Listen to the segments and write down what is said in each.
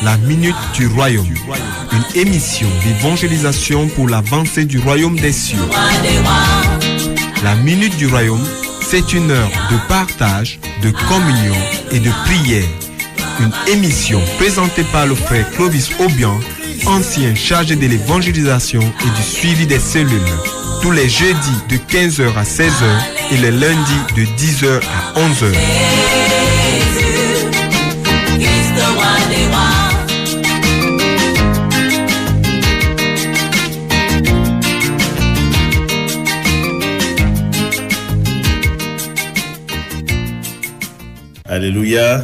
La Minute du Royaume, une émission d'évangélisation pour l'avancée du Royaume des cieux. La Minute du Royaume, c'est une heure de partage, de communion et de prière. Une émission présentée par le frère Clovis Obian, ancien chargé de l'évangélisation et du suivi des cellules, tous les jeudis de 15h à 16h et les lundis de 10h à 11h. Alléluia,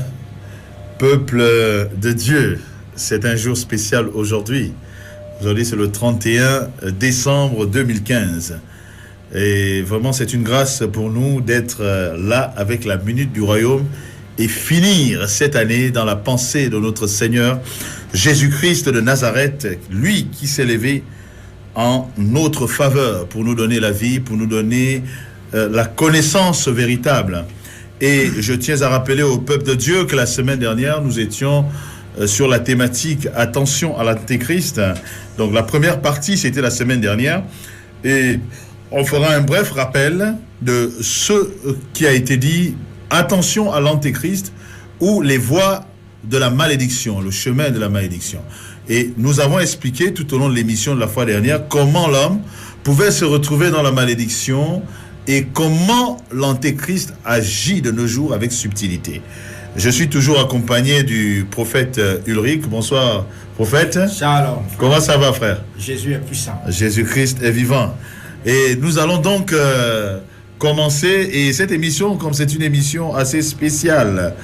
peuple de Dieu, c'est un jour spécial aujourd'hui. Aujourd'hui, c'est le 31 décembre 2015. Et vraiment, c'est une grâce pour nous d'être là avec la Minute du Royaume et finir cette année dans la pensée de notre Seigneur Jésus-Christ de Nazareth, lui qui s'est levé en notre faveur pour nous donner la vie, pour nous donner la connaissance véritable. Et je tiens à rappeler au peuple de Dieu que la semaine dernière, nous étions sur la thématique « Attention à l'Antéchrist ». Donc la première partie, c'était la semaine dernière. Et on fera un bref rappel de ce qui a été dit « Attention à l'Antéchrist » ou les voies de la malédiction, le chemin de la malédiction. Et nous avons expliqué tout au long de l'émission de la fois dernière comment l'homme pouvait se retrouver dans la malédiction et comment l'Antéchrist agit de nos jours avec subtilité. Je suis toujours accompagné du prophète Ulrich. Bonsoir, prophète. Shalom. Comment ça va, frère? Jésus est puissant. Jésus-Christ est vivant. Et nous allons donc commencer. Et cette émission, comme c'est une émission assez spéciale,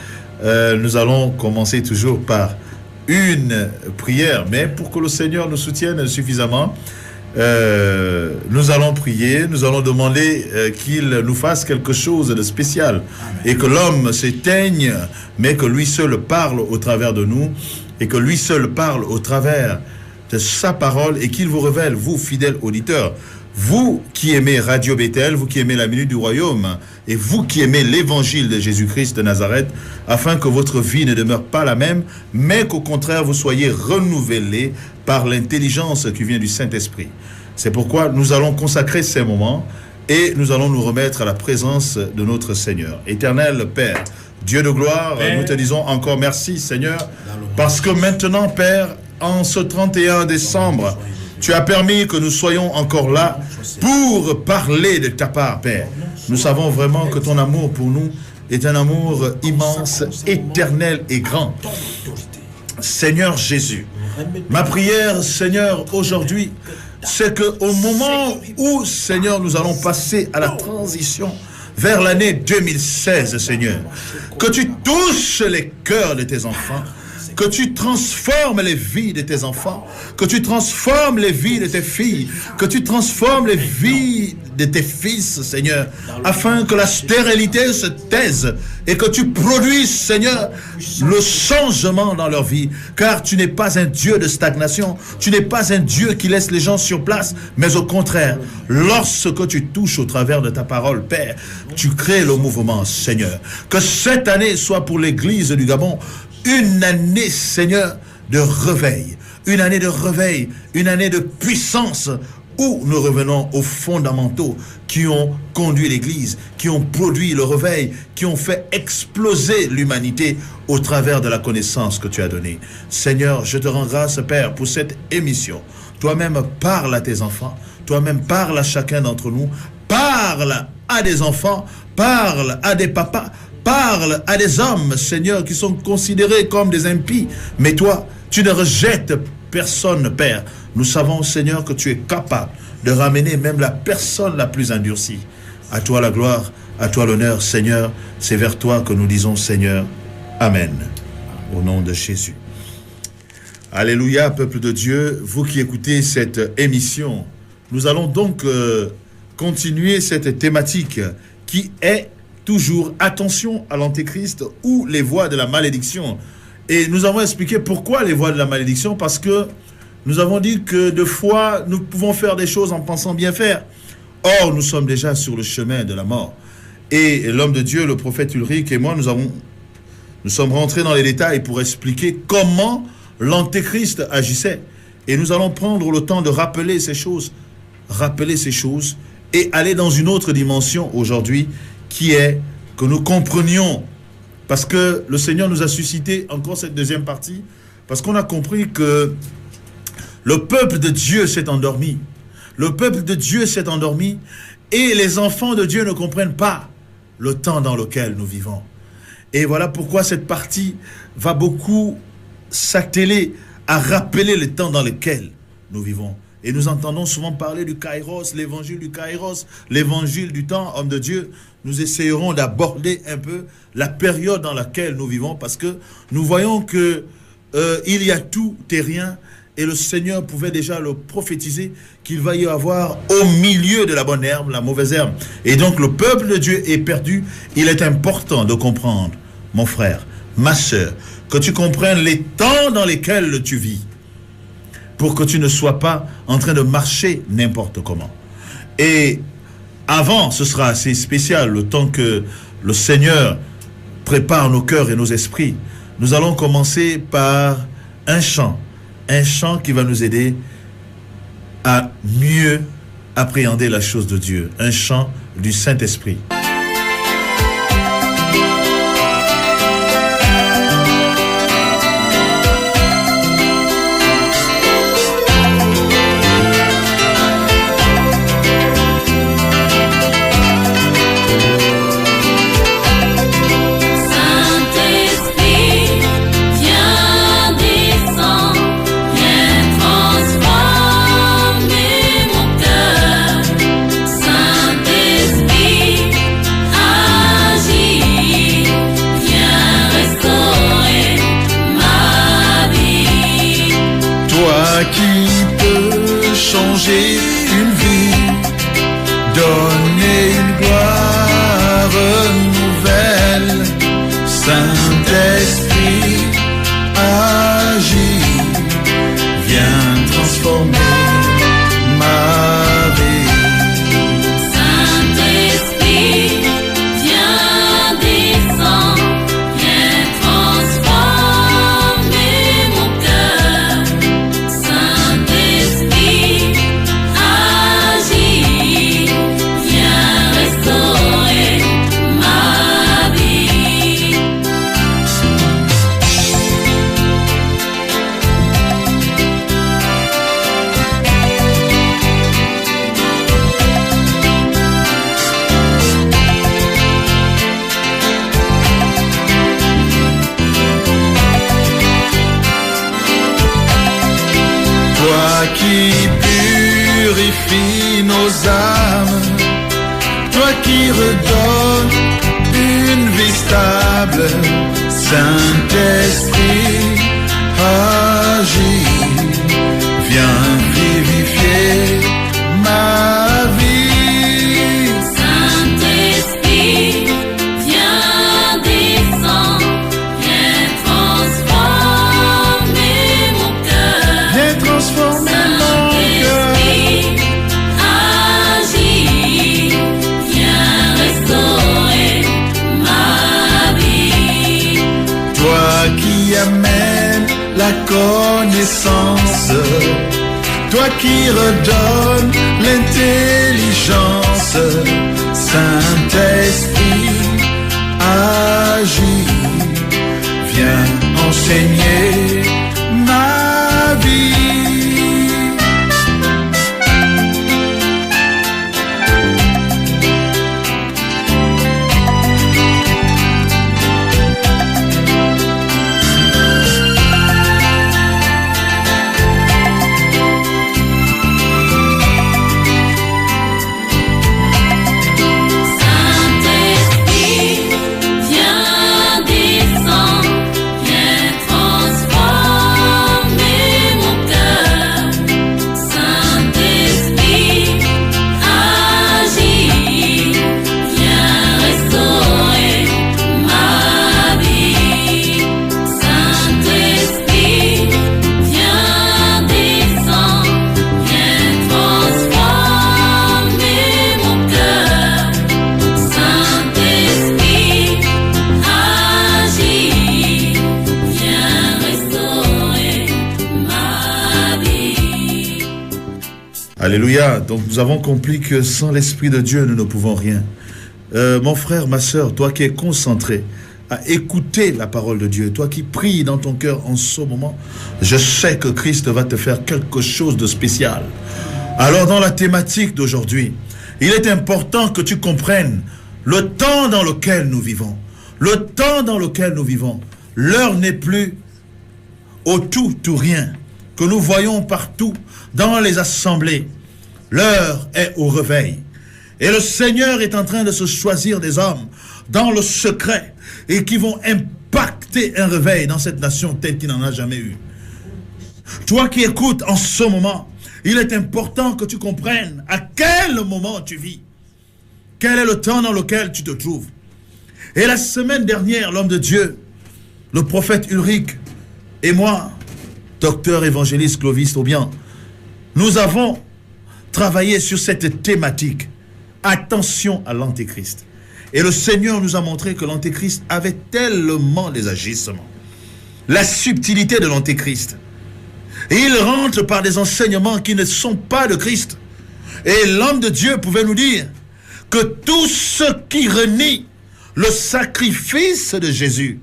nous allons commencer toujours par une prière. Mais pour que le Seigneur nous soutienne suffisamment, nous allons prier, nous allons demander qu'il nous fasse quelque chose de spécial. Amen. Et que l'homme s'éteigne, mais que lui seul parle au travers de nous et que lui seul parle au travers de sa parole et qu'il vous révèle, vous fidèles auditeurs, vous qui aimez Radio Bethel, vous qui aimez la Minute du Royaume et vous qui aimez l'évangile de Jésus-Christ de Nazareth, afin que votre vie ne demeure pas la même, mais qu'au contraire vous soyez renouvelés par l'intelligence qui vient du Saint-Esprit. C'est pourquoi nous allons consacrer ces moments et nous allons nous remettre à la présence de notre Seigneur. Éternel Père, Dieu de gloire, Père, nous te disons encore merci Seigneur, parce que maintenant Père, en ce 31 décembre, tu as permis que nous soyons encore là pour parler de ta part, Père. Nous savons vraiment que ton amour pour nous est un amour immense, éternel et grand. Seigneur Jésus, ma prière, Seigneur, aujourd'hui, c'est qu'au moment où, Seigneur, nous allons passer à la transition vers l'année 2016, Seigneur, que tu touches les cœurs de tes enfants, que tu transformes les vies de tes enfants, que tu transformes les vies de tes filles, que tu transformes les vies de tes fils, Seigneur, afin que la stérilité se taise et que tu produises, Seigneur, le changement dans leur vie, car tu n'es pas un Dieu de stagnation, tu n'es pas un Dieu qui laisse les gens sur place, mais au contraire, lorsque tu touches au travers de ta parole, Père, tu crées le mouvement, Seigneur. Que cette année soit pour l'Église du Gabon une année, Seigneur, de réveil, une année de réveil, une année de puissance, où nous revenons aux fondamentaux qui ont conduit l'Église, qui ont produit le réveil, qui ont fait exploser l'humanité au travers de la connaissance que tu as donnée. Seigneur, je te rends grâce, Père, pour cette émission. Toi-même parle à tes enfants, toi-même parle à chacun d'entre nous, parle à des enfants, parle à des papas, parle à des hommes, Seigneur, qui sont considérés comme des impies. Mais toi, tu ne rejettes personne, Père. Nous savons, Seigneur, que tu es capable de ramener même la personne la plus endurcie. À toi la gloire, à toi l'honneur, Seigneur. C'est vers toi que nous disons, Seigneur. Amen. Au nom de Jésus. Alléluia, peuple de Dieu. Vous qui écoutez cette émission, nous allons donc continuer cette thématique qui est toujours attention à l'Antéchrist ou les voies de la malédiction. Et nous avons expliqué pourquoi les voies de la malédiction, parce que nous avons dit que de fois, nous pouvons faire des choses en pensant bien faire. Or, nous sommes déjà sur le chemin de la mort. Et l'homme de Dieu, le prophète Ulrich et moi, nous sommes rentrés dans les détails pour expliquer comment l'Antéchrist agissait. Et nous allons prendre le temps de rappeler ces choses et aller dans une autre dimension aujourd'hui qui est que nous comprenions, parce que le Seigneur nous a suscité encore cette deuxième partie, parce qu'on a compris que le peuple de Dieu s'est endormi. Le peuple de Dieu s'est endormi et les enfants de Dieu ne comprennent pas le temps dans lequel nous vivons. Et voilà pourquoi cette partie va beaucoup s'atteler à rappeler le temps dans lequel nous vivons. Et nous entendons souvent parler du Kairos, l'évangile du Kairos, l'évangile du temps, homme de Dieu. Nous essayerons d'aborder un peu la période dans laquelle nous vivons parce que nous voyons que il y a tout et rien et le Seigneur pouvait déjà le prophétiser qu'il va y avoir au milieu de la bonne herbe, la mauvaise herbe. Et donc le peuple de Dieu est perdu. Il est important de comprendre, mon frère, ma sœur, que tu comprennes les temps dans lesquels tu vis pour que tu ne sois pas en train de marcher n'importe comment. Et avant, ce sera assez spécial, le temps que le Seigneur prépare nos cœurs et nos esprits. Nous allons commencer par un chant qui va nous aider à mieux appréhender la chose de Dieu, un chant du Saint-Esprit. Une vie, donner une gloire nouvelle. Saint-Esprit, agis, viens transformer ma vie. Saint-Esprit, viens descendre, viens transformer mon cœur. Saint-Esprit, qui purifie nos âmes, toi qui redonnes une vie stable, Saint-Esprit, agis, viens vivifier ma vie. Saint-Esprit, viens descendre, viens transformer mon cœur. Viens transformer Saint-Esprit, agis, viens restaurer ma vie. Toi qui amènes la connaissance, toi qui redonnes l'intelligence, Saint-Esprit, agis, viens enseigner ma vie. Saint-Esprit, viens descendre, viens transformer Alléluia. Donc nous avons compris que sans l'Esprit de Dieu, nous ne pouvons rien. Mon frère, ma soeur, toi qui es concentré à écouter la parole de Dieu, toi qui pries dans ton cœur en ce moment, je sais que Christ va te faire quelque chose de spécial. Alors dans la thématique d'aujourd'hui, il est important que tu comprennes le temps dans lequel nous vivons. Le temps dans lequel nous vivons. L'heure n'est plus au tout ou rien que nous voyons partout dans les assemblées. L'heure est au réveil. Et le Seigneur est en train de se choisir des hommes dans le secret et qui vont impacter un réveil dans cette nation tel qu'il n'en a jamais eu. Toi qui écoutes en ce moment, il est important que tu comprennes à quel moment tu vis. Quel est le temps dans lequel tu te trouves. Et la semaine dernière, l'homme de Dieu, le prophète Ulrich et moi, docteur évangéliste Clovis Aubian, nous avons travaillé sur cette thématique. Attention à l'antéchrist. Et le Seigneur nous a montré que l'antéchrist avait tellement des agissements. La subtilité de l'antéchrist. Et il rentre par des enseignements qui ne sont pas de Christ. Et l'homme de Dieu pouvait nous dire que tous ceux qui renient le sacrifice de Jésus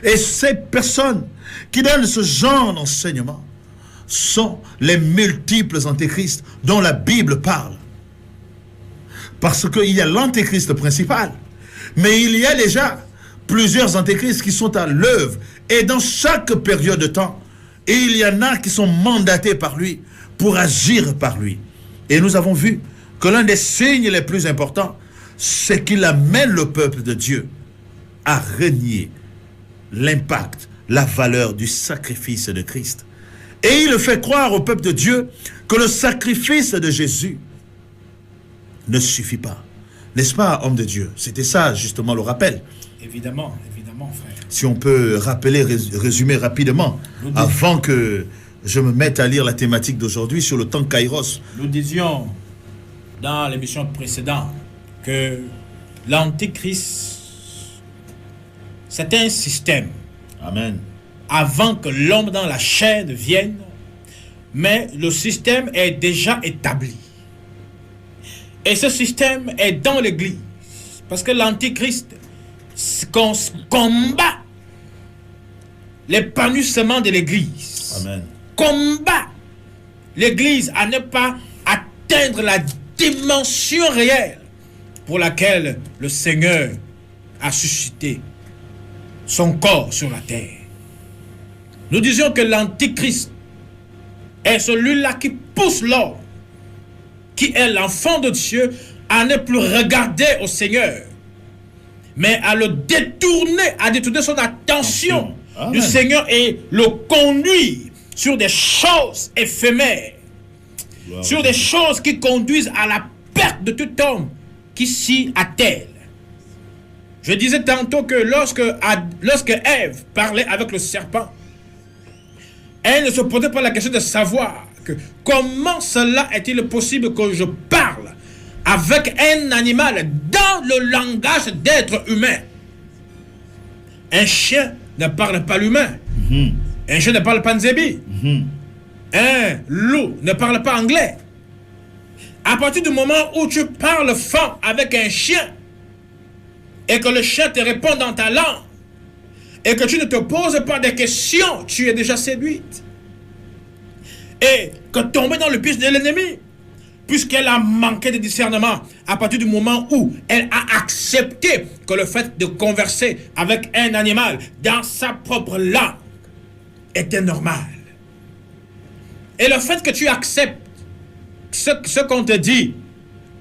et ces personnes qui donnent ce genre d'enseignement sont les multiples antéchrists dont la Bible parle. Parce qu'il y a l'antéchrist principal, mais il y a déjà plusieurs antéchrists qui sont à l'œuvre. Et dans chaque période de temps, il y en a qui sont mandatés par lui pour agir par lui. Et nous avons vu que l'un des signes les plus importants, c'est qu'il amène le peuple de Dieu à renier l'impact, la valeur du sacrifice de Christ. Et il fait croire au peuple de Dieu que le sacrifice de Jésus ne suffit pas. N'est-ce pas, homme de Dieu? C'était ça, justement, le rappel. Évidemment, frère. Si on peut rappeler, résumer rapidement, avant que je me mette à lire la thématique d'aujourd'hui sur le temps Kairos. Nous disions dans l'émission précédente que l'antéchrist, c'est un système. Amen. Avant que l'homme dans la chair vienne, mais le système est déjà établi. Et ce système est dans l'église. Parce que l'antéchrist combat l'épanouissement de l'église. Amen. Combat l'église à ne pas atteindre la dimension réelle pour laquelle le Seigneur a suscité son corps sur la terre. Nous disions que l'antéchrist est celui-là qui pousse l'homme, qui est l'enfant de Dieu, à ne plus regarder au Seigneur, mais à le détourner, à détourner son attention du Seigneur et le conduire sur des choses éphémères, sur des choses qui conduisent à la perte de tout homme qui s'y attelle. Je disais tantôt que lorsque Ève parlait avec le serpent, elle ne se posait pas la question de savoir que comment cela est-il possible que je parle avec un animal dans le langage d'être humain. Un chien ne parle pas l'humain. Un chien ne parle pas nzébi. Un loup ne parle pas anglais. À partir du moment où tu parles fort avec un chien et que le chien te répond dans ta langue et que tu ne te poses pas de questions, tu es déjà séduite. Et que tomber dans le piège de l'ennemi, puisqu'elle a manqué de discernement à partir du moment où elle a accepté que le fait de converser avec un animal dans sa propre langue était normal. Et le fait que tu acceptes ce qu'on te dit,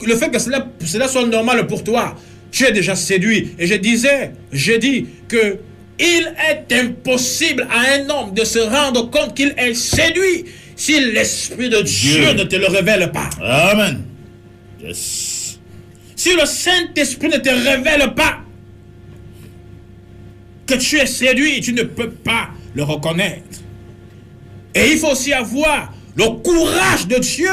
le fait que cela soit normal pour toi, tu es déjà séduit. Et je dis que il est impossible à un homme de se rendre compte qu'il est séduit si l'Esprit de Dieu ne te le révèle pas. Amen. Yes. Si le Saint-Esprit ne te révèle pas que tu es séduit, tu ne peux pas le reconnaître. Et il faut aussi avoir le courage de Dieu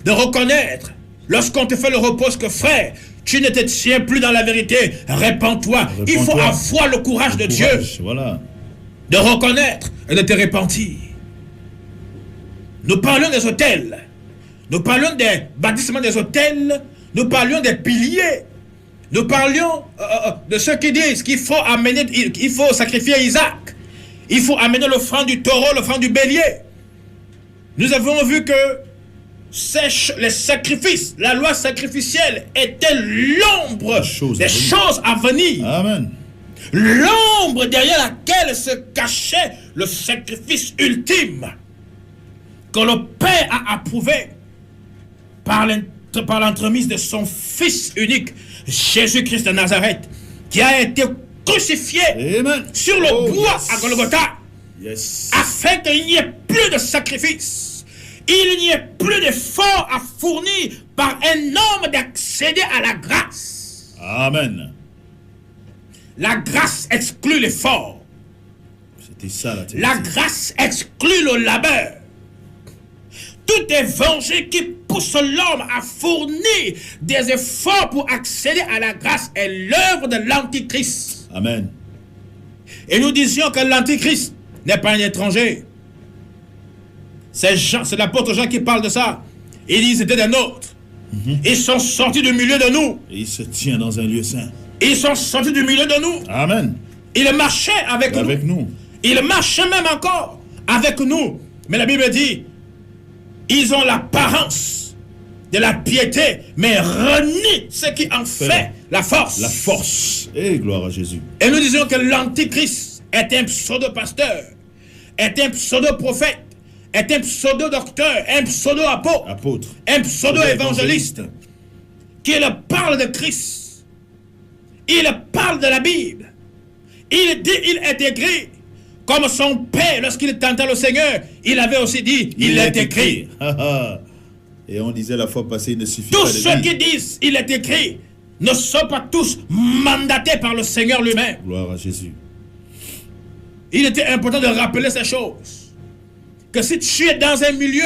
de reconnaître lorsqu'on te fait le reproche que frère, tu ne te tiens plus dans la vérité, répands-toi. Il faut avoir le courage de Dieu de reconnaître et de te repentir. Nous parlons des autels. Nous parlions des bâtissements des hôtels. Nous parlions des piliers. Nous parlions de ceux qui disent qu'il faut sacrifier Isaac. Il faut amener l'offrande du taureau, l'offrande du bélier. Nous avons vu que les sacrifices, la loi sacrificielle était l'ombre des choses à venir. Amen. L'ombre derrière laquelle se cachait le sacrifice ultime que le Père a approuvé par l'entremise de son Fils unique, Jésus-Christ de Nazareth, qui a été crucifié Amen. sur le bois à Golgotha, Yes. afin qu'il n'y ait plus de sacrifice, il n'y ait plus d'effort à fournir par un homme d'accéder à la grâce. Amen. La grâce exclut l'effort. C'était ça la théologie. La grâce exclut le labeur. Tout évangile qui pousse l'homme à fournir des efforts pour accéder à la grâce est l'œuvre de l'Antichrist. Amen. Et nous disions que l'Antichrist n'est pas un étranger. C'est l'apôtre Jean qui parle de ça. Il dit c'était des nôtres. Ils sont sortis du milieu de nous. Et il se tient dans un lieu saint. Ils sont sortis du milieu de nous. Amen. Ils marchaient avec nous. Ils marchaient même encore avec nous. Mais la Bible dit, ils ont l'apparence de la piété, mais renient ce qui en fait la force. La force. Et gloire à Jésus. Et nous disons que l'Antichrist est un pseudo-pasteur, est un pseudo-prophète, est un pseudo-docteur, un pseudo-apôtre, un pseudo-évangéliste, qui parle de Christ. Il parle de la Bible. Il dit, il est écrit, comme son père, lorsqu'il tenta le Seigneur, il avait aussi dit, il est écrit. Et on disait la fois passée, il ne suffit Tous pas de ceux dire. qui disent, il est écrit, ne sont pas tous mandatés par le Seigneur lui-même. Gloire à Jésus. Il était important de rappeler ces choses. Que si tu es dans un milieu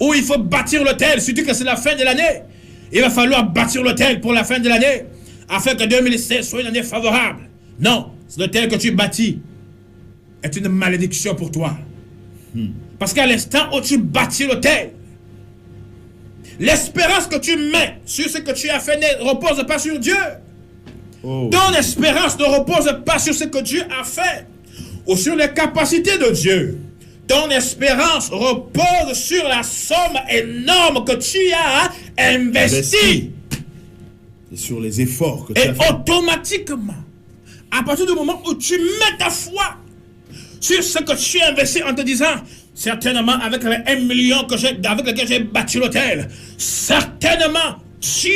où il faut bâtir l'autel, surtout que c'est la fin de l'année, il va falloir bâtir l'autel pour la fin de l'année, afin que 2016 soit une année favorable. Non, l'autel que tu bâtis est une malédiction pour toi. Parce qu'à l'instant où tu bâtis l'autel, l'espérance que tu mets sur ce que tu as fait ne repose pas sur Dieu. Ton espérance ne repose pas sur ce que Dieu a fait ou sur les capacités de Dieu. Ton espérance repose sur la somme énorme que tu as investie. Et sur les efforts que tu Et as fait. automatiquement, à partir du moment où tu mets ta foi sur ce que tu as investi en te disant, certainement avec les 1 million avec lequel j'ai bâti l'hôtel, certainement Dieu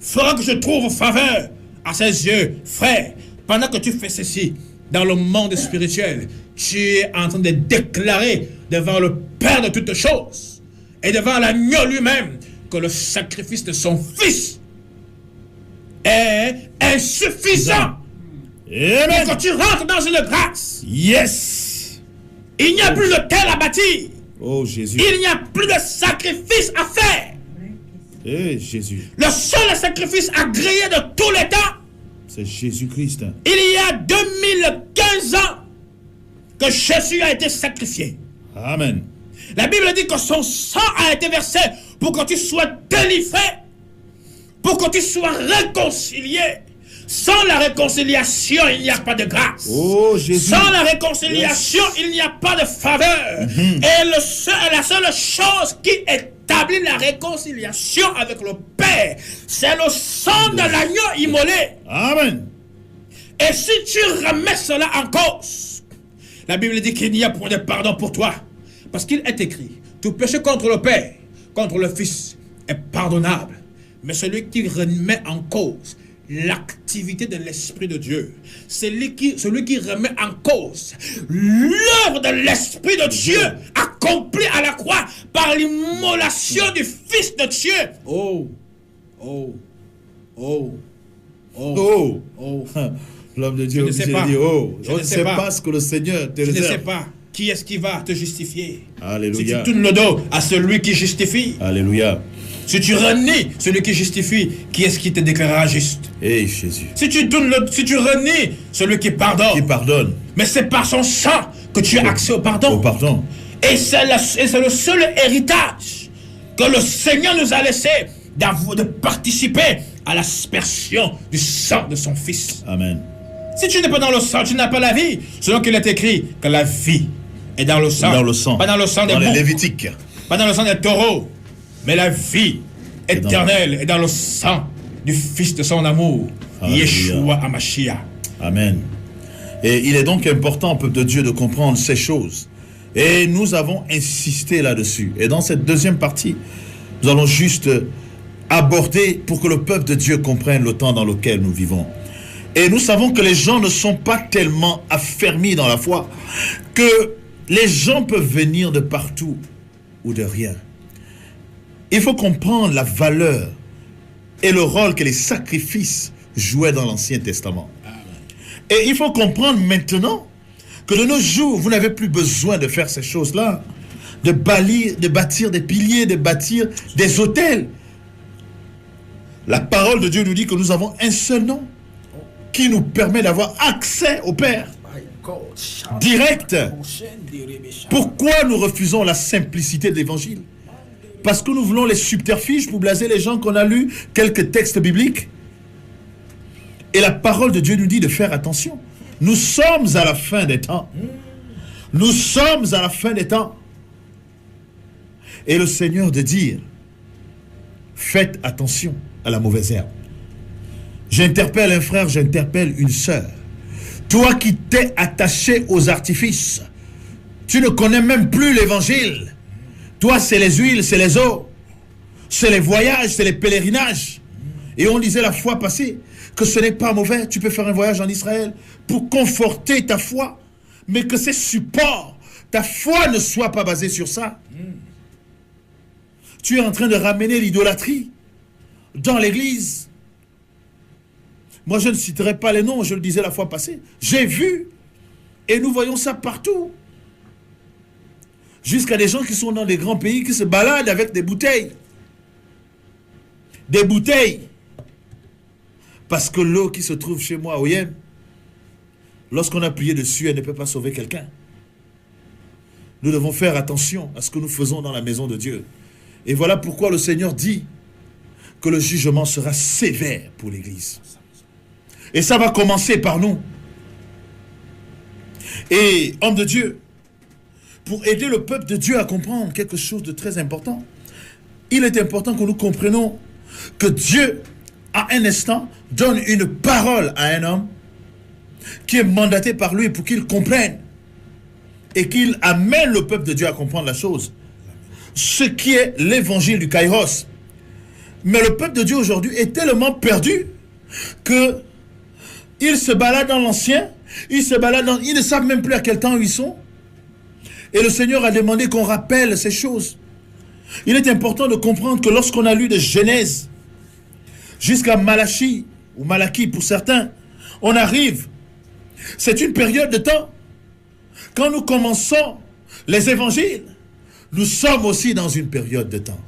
fera que je trouve faveur à ses yeux. Frère, pendant que tu fais ceci dans le monde spirituel, tu es en train de déclarer devant le Père de toutes choses et devant l'agneau lui-même que le sacrifice de son Fils est insuffisant. Amen. Quand tu rentres dans une grâce, Yes. il n'y a plus de tel à bâtir. Oh Jésus. Il n'y a plus de sacrifice à faire. Eh Jésus. Le seul sacrifice agréé de tous les temps, C'est Jésus-Christ. il y a 2015 ans que Jésus a été sacrifié. Amen. La Bible dit que son sang a été versé pour que tu sois délivré, pour que tu sois réconcilié. Sans la réconciliation, il n'y a pas de grâce. Oh Jésus. Sans la réconciliation, il n'y a pas de faveur. Et la seule chose qui établit la réconciliation avec le Père, c'est le sang de l'agneau immolé. Amen. Et si tu remets cela en cause, la Bible dit qu'il n'y a point de pardon pour toi. Parce qu'il est écrit, tout péché contre le Père, contre le Fils, est pardonnable. Mais celui qui remet en cause l'activité de l'Esprit de Dieu, celui qui remet en cause l'œuvre de l'Esprit de Dieu accomplie à la croix par l'immolation du Fils de Dieu. Oh, oh, oh, oh, Oh. oh. L'homme de Dieu Je ne sais dit pas. oh. Je On ne ne sais sait pas. pas ce que le Seigneur te Je ne sais réserve. pas qui est-ce qui va te justifier. Alléluia. Si tu tournes le dos à celui qui justifie, Alléluia. si tu renies celui qui justifie, qui est-ce qui te déclarera juste? Eh Jésus. Si tu renies celui qui pardonne, Qui pardonne. mais c'est par son sang que tu as accès au pardon. Au pardon. Et c'est le seul héritage que le Seigneur nous a laissé, de participer à l'aspersion du sang de son Fils. Amen. Si tu n'es pas dans le sang, tu n'as pas la vie. Selon qu'il est écrit que la vie est dans le sang. Dans le sang. Pas dans le sang des Dans les boucs, Lévitiques. pas dans le sang des taureaux. Mais la vie éternelle est dans le sang du Fils de son amour, Alléluia. Yeshua Hamashiach. Amen. Et il est donc important, peuple de Dieu, de comprendre ces choses. Et nous avons insisté là-dessus. Et dans cette deuxième partie, nous allons juste aborder pour que le peuple de Dieu comprenne le temps dans lequel nous vivons. Et nous savons que les gens ne sont pas tellement affermis dans la foi que les gens peuvent venir de partout ou de rien. Il faut comprendre la valeur et le rôle que les sacrifices jouaient dans l'Ancien Testament. Et il faut comprendre maintenant que de nos jours, vous n'avez plus besoin de faire ces choses-là, de bâtir des piliers, de bâtir des autels. La parole de Dieu nous dit que nous avons un seul nom qui nous permet d'avoir accès au Père direct. Pourquoi nous refusons la simplicité de l'Évangile? Parce que nous voulons les subterfuges pour blaser les gens qu'on a lu quelques textes bibliques. Et la parole de Dieu nous dit de faire attention. Nous sommes à la fin des temps. Nous sommes à la fin des temps. Et le Seigneur de dire, faites attention à la mauvaise herbe. J'interpelle un frère, j'interpelle une sœur. Toi qui t'es attaché aux artifices, tu ne connais même plus l'évangile. Toi, c'est les huiles, c'est les eaux, c'est les voyages, c'est les pèlerinages. Et on disait la fois passée que ce n'est pas mauvais. Tu peux faire un voyage en Israël pour conforter ta foi, mais que ces supports, ta foi ne soit pas basée sur ça. Tu es en train de ramener l'idolâtrie dans l'église. Moi, je ne citerai pas les noms, je le disais la fois passée. J'ai vu, et nous voyons ça partout. Jusqu'à des gens qui sont dans des grands pays, qui se baladent avec des bouteilles. Des bouteilles. Parce que l'eau qui se trouve chez moi au Yémen, lorsqu'on a prié dessus, elle ne peut pas sauver quelqu'un. Nous devons faire attention à ce que nous faisons dans la maison de Dieu. Et voilà pourquoi le Seigneur dit que le jugement sera sévère pour l'Église. Et ça va commencer par nous. Et, homme de Dieu, pour aider le peuple de Dieu à comprendre quelque chose de très important, il est important que nous comprenions que Dieu, à un instant, donne une parole à un homme qui est mandaté par lui pour qu'il comprenne et qu'il amène le peuple de Dieu à comprendre la chose. Ce qui est l'évangile du Kairos. Mais le peuple de Dieu aujourd'hui est tellement perdu que ils se baladent dans l'ancien, ils ne savent même plus à quel temps ils sont. Et le Seigneur a demandé qu'on rappelle ces choses. Il est important de comprendre que lorsqu'on a lu de Genèse jusqu'à Malachie, ou Malachie pour certains, on arrive. C'est une période de temps. Quand nous commençons les évangiles, nous sommes aussi dans une période de temps.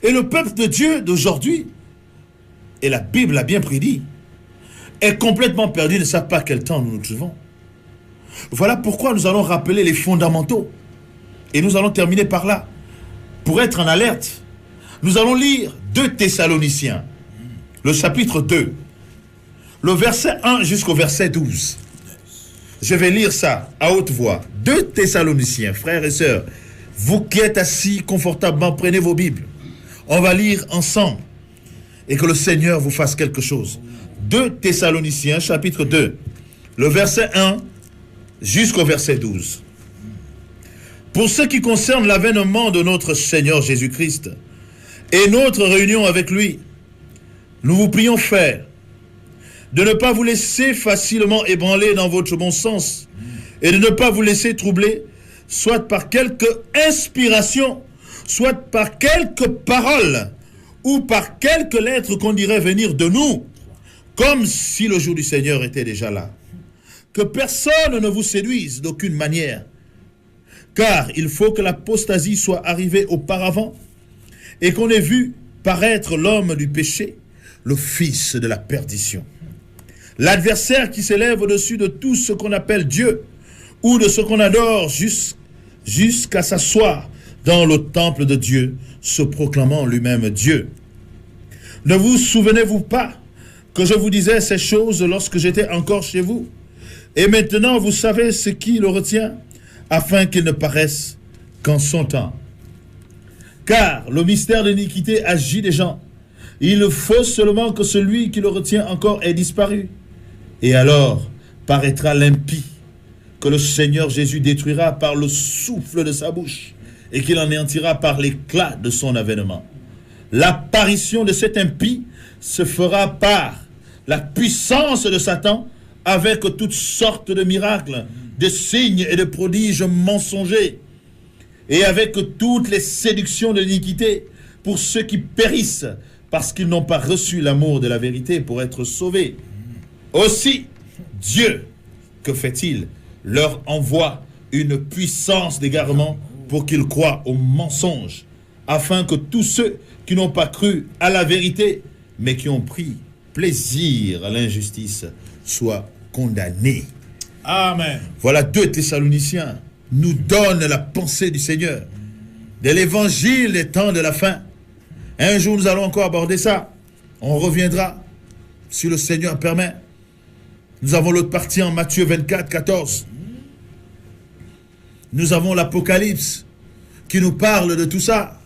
Et le peuple de Dieu d'aujourd'hui, et la Bible l'a bien prédit, est complètement perdu, ils ne savent pas quel temps nous nous trouvons. Voilà pourquoi nous allons rappeler les fondamentaux. Et nous allons terminer par là. Pour être en alerte, nous allons lire 2 Thessaloniciens, le chapitre 2, le verset 1 jusqu'au verset 12. Je vais lire ça à haute voix. 2 Thessaloniciens, frères et sœurs, vous qui êtes assis confortablement, prenez vos Bibles. On va lire ensemble et que le Seigneur vous fasse quelque chose. 2 Thessaloniciens, chapitre 2, le verset 1 jusqu'au verset 12. Pour ce qui concerne l'avènement de notre Seigneur Jésus-Christ et notre réunion avec lui, nous vous prions, frères, de ne pas vous laisser facilement ébranler dans votre bon sens et de ne pas vous laisser troubler, soit par quelque inspiration, soit par quelque parole ou par quelque lettre qu'on dirait venir de nous, comme si le jour du Seigneur était déjà là. Que personne ne vous séduise d'aucune manière, car il faut que l'apostasie soit arrivée auparavant et qu'on ait vu paraître l'homme du péché, le fils de la perdition. L'adversaire qui s'élève au-dessus de tout ce qu'on appelle Dieu ou de ce qu'on adore jusqu'à s'asseoir dans le temple de Dieu, se proclamant lui-même Dieu. Ne vous souvenez-vous pas que je vous disais ces choses lorsque j'étais encore chez vous? Et maintenant vous savez ce qui le retient, afin qu'il ne paraisse qu'en son temps. Car le mystère de l'iniquité agit des gens. Il faut seulement que celui qui le retient encore ait disparu. Et alors paraîtra l'impie, que le Seigneur Jésus détruira par le souffle de sa bouche, et qu'il anéantira par l'éclat de son avènement. L'apparition de cet impie se fera par la puissance de Satan, avec toutes sortes de miracles, de signes et de prodiges mensongers, et avec toutes les séductions de l'iniquité pour ceux qui périssent, parce qu'ils n'ont pas reçu l'amour de la vérité pour être sauvés. Aussi, Dieu, que fait-il? Leur envoie une puissance d'égarement pour qu'ils croient au mensonge, afin que tous ceux qui n'ont pas cru à la vérité, mais qui ont pris plaisir à l'injustice, soient condamnés. Amen. Voilà 2 Thessaloniciens nous donne la pensée du Seigneur, de l'évangile des temps de la fin. Un jour, nous allons encore aborder ça. On reviendra, si le Seigneur permet. Nous avons l'autre partie en Matthieu 24, 14. Nous avons l'Apocalypse qui nous parle de tout ça.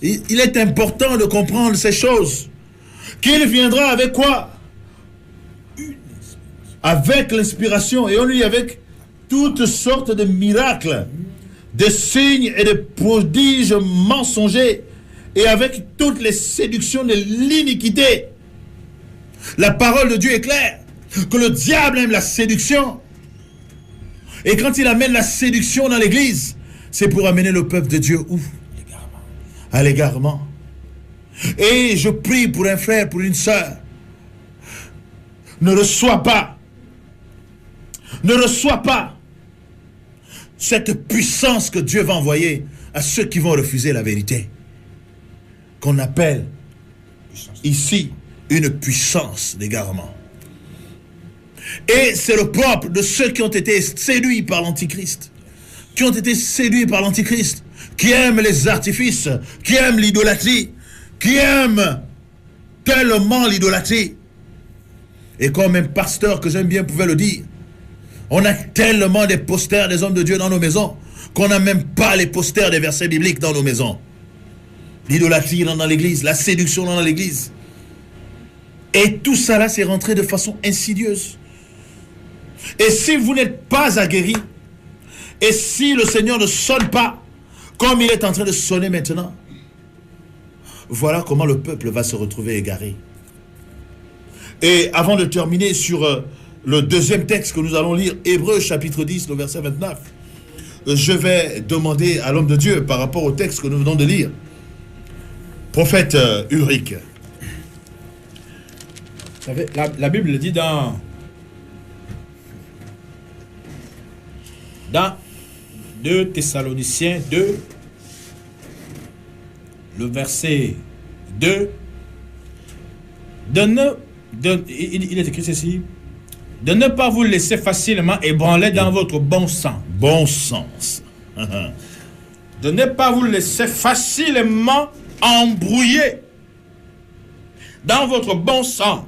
Il est important de comprendre ces choses. Qu'il viendra avec quoi? Avec l'inspiration. Et on lui avec toutes sortes de miracles, de signes et de prodiges mensongers, et avec toutes les séductions de l'iniquité. La parole de Dieu est claire, que le diable aime la séduction. Et quand il amène la séduction dans l'église, c'est pour amener le peuple de Dieu où? À l'égarement. Et je prie pour un frère, pour une sœur. Ne reçois pas cette puissance que Dieu va envoyer à ceux qui vont refuser la vérité, qu'on appelle ici une puissance d'égarement. Et c'est le propre de ceux qui ont été séduits par l'Antichrist, qui aiment les artifices, qui aiment l'idolâtrie, qui aiment tellement l'idolâtrie. Et comme un pasteur que j'aime bien pouvait le dire, on a tellement des posters des hommes de Dieu dans nos maisons qu'on n'a même pas les posters des versets bibliques dans nos maisons. L'idolâtrie dans l'église, la séduction dans l'église. Et tout ça là, c'est rentré de façon insidieuse. Et si vous n'êtes pas aguerri, et si le Seigneur ne sonne pas comme il est en train de sonner maintenant, voilà comment le peuple va se retrouver égaré. Et avant de terminer sur le deuxième texte que nous allons lire, Hébreux chapitre 10, le verset 29, je vais demander à l'homme de Dieu par rapport au texte que nous venons de lire. Prophète Ulrich. Vous savez, la Bible dit dans 2 Thessaloniciens 2, le verset 2, il est écrit ceci: de ne pas vous laisser facilement ébranler dans votre bon sens. Bon sens. De ne pas vous laisser facilement embrouiller dans votre bon sens.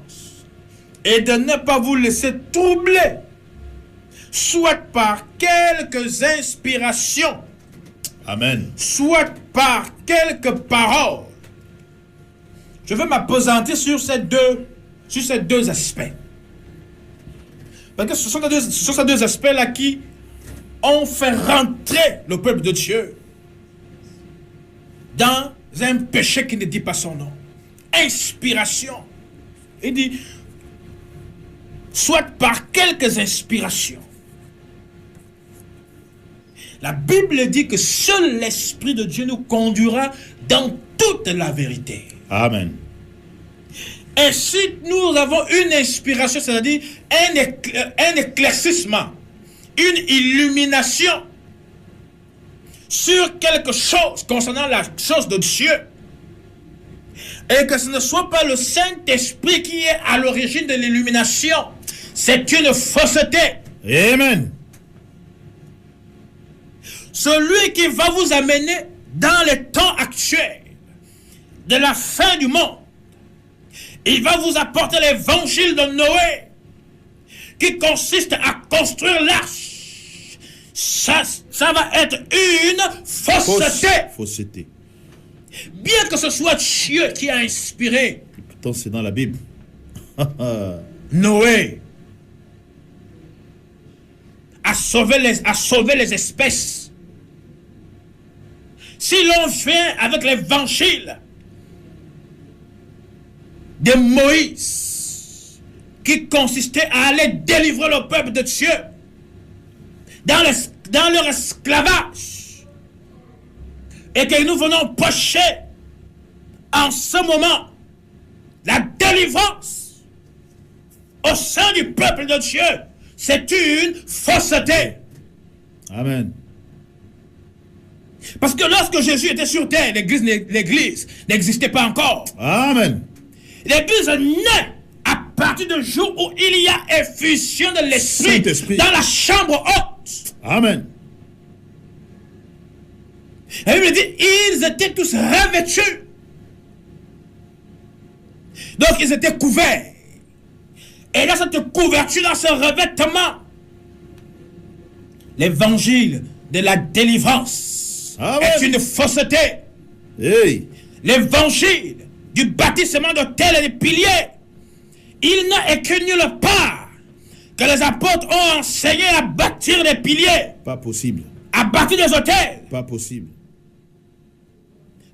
Et de ne pas vous laisser troubler, soit par quelques inspirations. Amen. Soit par quelques paroles. Je veux m'appesantir sur ces deux aspects. Parce que ce sont ces deux aspects-là qui ont fait rentrer le peuple de Dieu dans un péché qui ne dit pas son nom. Inspiration. Il dit, soit par quelques inspirations. La Bible dit que seul l'Esprit de Dieu nous conduira dans toute la vérité. Amen. Et si nous avons une inspiration, c'est-à-dire un éclaircissement, une illumination sur quelque chose concernant la chose de Dieu, et que ce ne soit pas le Saint-Esprit qui est à l'origine de l'illumination, c'est une fausseté. Amen. celui qui va vous amener dans les temps actuels de la fin du monde. Il va vous apporter l'évangile de Noé qui consiste à construire l'arche. Ça va être une Fausseté. Bien que ce soit Dieu qui a inspiré. Pourtant, c'est dans la Bible. Noé a sauvé les espèces. Si l'on vient avec l'évangile de Moïse, qui consistait à aller délivrer le peuple de Dieu dans leur esclavage, et que nous venons prêcher en ce moment la délivrance au sein du peuple de Dieu, c'est une fausseté. Amen. Parce que lorsque Jésus était sur terre, l'église n'existait pas encore. Amen. L'église naît à partir du jour où il y a effusion de l'Esprit dans la chambre haute. Amen. La Bible dit, ils étaient tous revêtus. Donc ils étaient couverts. Et dans cette couverture, dans ce revêtement, l'évangile de la délivrance est une fausseté. Hey. L'évangile du bâtissement de tels et des piliers, il n'a que nulle part que les apôtres ont enseigné à bâtir des piliers. Pas possible. À bâtir des hôtels. Pas possible.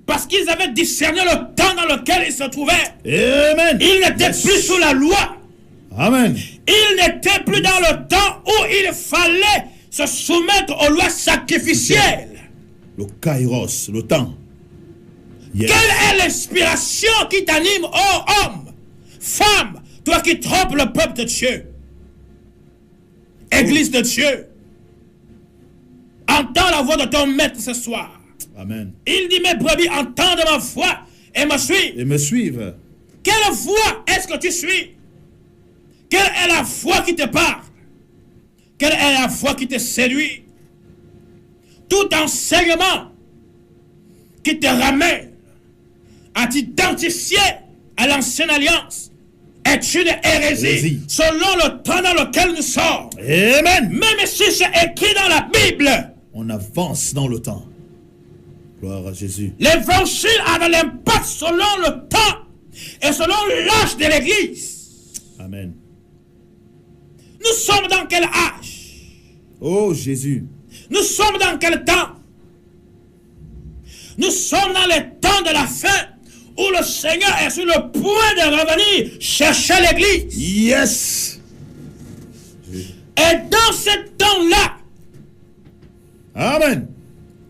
Parce qu'ils avaient discerné le temps dans lequel ils se trouvaient. Amen. Ils n'étaient plus sous la loi. Amen. Ils n'étaient plus dans le temps où il fallait se soumettre aux lois sacrificielles. Le kairos, le temps. Yes. Quelle est l'inspiration qui t'anime, ô homme, femme, toi qui trompes le peuple de Dieu? Église de Dieu, entends la voix de ton maître ce soir. Amen. Il dit, mes brebis, entendent ma voix et me suivent. Et me suivent. Quelle voix est-ce que tu suis? Quelle est la voix qui te parle? Quelle est la voix qui te séduit? Tout enseignement qui te ramène à t'identifier à l'ancienne alliance est une hérésie selon le temps dans lequel nous sommes. Amen. Même si c'est écrit dans la Bible, on avance dans le temps. Gloire à Jésus. L'évangile a de l'impact selon le temps et selon l'âge de l'Église. Amen. Nous sommes dans quel âge? Oh Jésus. Nous sommes dans quel temps? Nous sommes dans les temps de la fin où le Seigneur est sur le point de revenir chercher l'Église. Yes. Et dans ce temps-là, amen,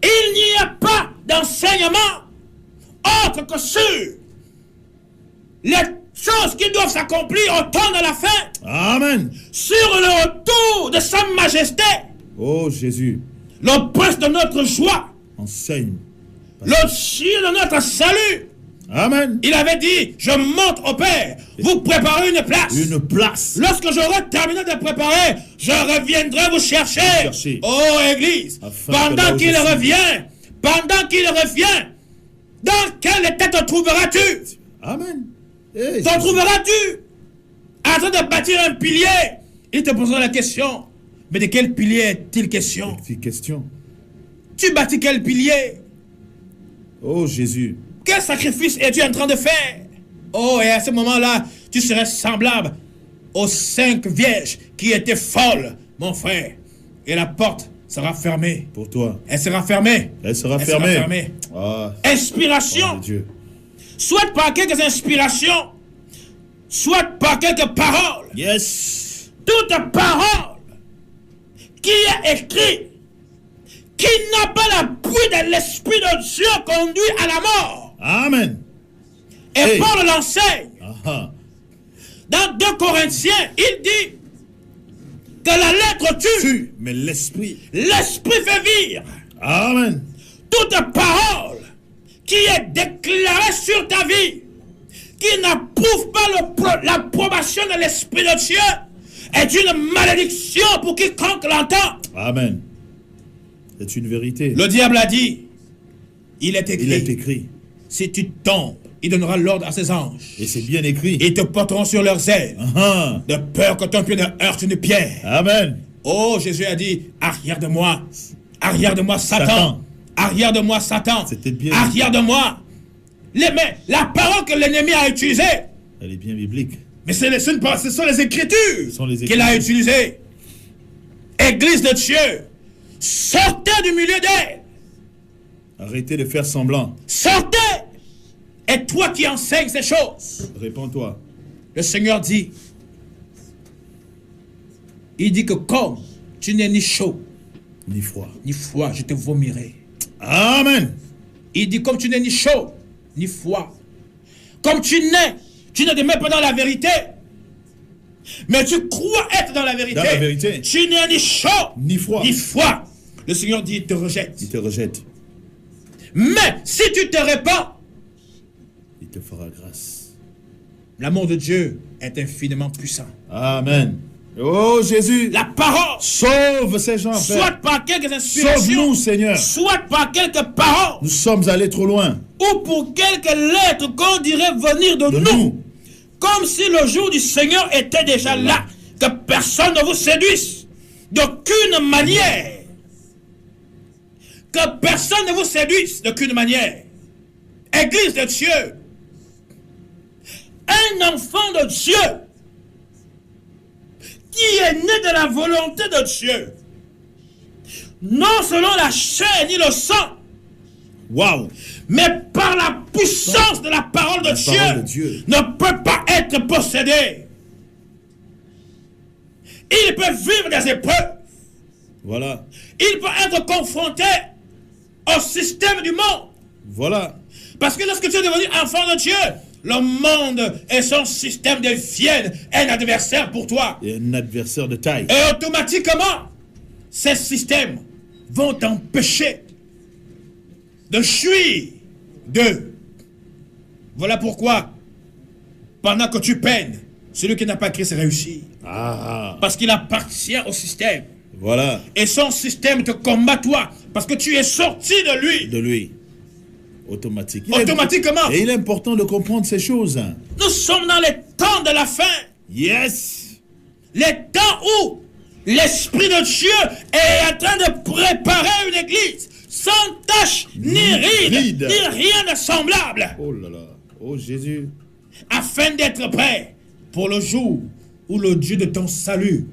il n'y a pas d'enseignement autre que sur les choses qui doivent s'accomplir au temps de la fin. Amen. Sur le retour de sa majesté. Oh Jésus. Le prince de notre joie. Enseigne. Le Dieu de notre salut. Amen. Il avait dit, je monte au Père, vous préparez une place. Une place. Lorsque j'aurai terminé de préparer, je reviendrai vous chercher. Oh Église, pendant qu'il revient, dans quel état te trouveras-tu? Amen. Hey, te trouveras-tu en train de bâtir un pilier? Il te posera la question, mais de quel pilier est-il question? Tu bâtis quel pilier? Oh Jésus. Quel sacrifice es-tu en train de faire? Oh, et à ce moment-là, tu serais semblable aux 5 vierges qui étaient folles, mon frère. Et la porte sera fermée. Pour toi. Elle sera fermée. Elle sera fermée. Ah. Inspiration. Oh, Dieu. Soit par quelques inspirations, soit par quelques paroles. Yes. Toute parole qui est écrite, qui n'a pas l'appui de l'Esprit de Dieu conduit à la mort. Amen. Et Paul l'enseigne. Aha. Dans 2 Corinthiens, il dit que la lettre tue, mais l'esprit fait vivre. Amen. Toute parole qui est déclarée sur ta vie, qui n'approuve pas l'approbation de l'Esprit de Dieu, est une malédiction pour quiconque l'entend. Amen. C'est une vérité. Le diable a dit, il est Il est écrit, écrit. si tu tombes, il donnera l'ordre à ses anges. Et c'est bien écrit. Ils te porteront sur leurs ailes, Ah, de peur que ton pied ne heurte une pierre. amen. Oh, Jésus a dit, arrière de moi, Satan, Satan. arrière de moi, Satan, C'était bien. arrière de moi. Mais la parole que l'ennemi a utilisée, Elle est bien biblique. mais ce sont les Écritures sont les qu'il a Écritures. utilisées. Église de Dieu, sortez du milieu d'elle, Arrêtez de faire semblant. sortez. Et toi qui enseignes ces choses, Réponds-toi. le Seigneur dit, il dit que comme tu n'es ni chaud, Ni froid. ni froid, je te vomirai. Amen. Il dit comme tu n'es ni chaud, ni froid. Comme tu ne demeures pas dans la vérité, mais tu crois être dans la vérité. Dans la vérité. Tu n'es ni chaud, Ni froid. ni froid. Le Seigneur dit, il te rejette. Il te rejette. Mais si tu te répands, Il te fera grâce. l'amour de Dieu est infiniment puissant. Amen. Oh Jésus. La parole, Sauve ces gens, soit Père. par quelques inspirations, Sauve-nous, Seigneur. soit par quelques paroles, Nous sommes allés trop loin. ou pour quelques lettres qu'on dirait venir de De nous. nous. Comme si le jour du Seigneur était déjà là. Que personne ne vous séduise. D'aucune manière. Que personne ne vous séduise d'aucune manière. Église de Dieu. Un enfant de Dieu qui est né de la volonté de Dieu. Non selon la chair ni le sang, Waouh. mais par la puissance de la parole de, parole de Dieu. ne peut pas être possédé. Il peut vivre des épreuves. Voilà. Il peut être confronté au système du monde. Voilà. Parce que lorsque tu es devenu enfant de Dieu, le monde et son système deviennent un adversaire pour toi. Et un adversaire de taille. Et automatiquement, ces systèmes vont t'empêcher de jouir d'eux. Voilà pourquoi, pendant que tu peines, celui qui n'a pas Christ réussit. Ah. Parce qu'il appartient au système. Voilà. Et son système te combat toi. Parce que tu es sorti de lui. De lui. Automatique. Automatiquement. Et il est important de comprendre ces choses. Nous sommes dans les temps de la fin. Yes. Les temps où l'Esprit de Dieu est en train de préparer une église sans tache, ni ride, ni rien de semblable. Oh là là. Oh Jésus. Afin d'être prêt pour le jour où le Dieu de ton salut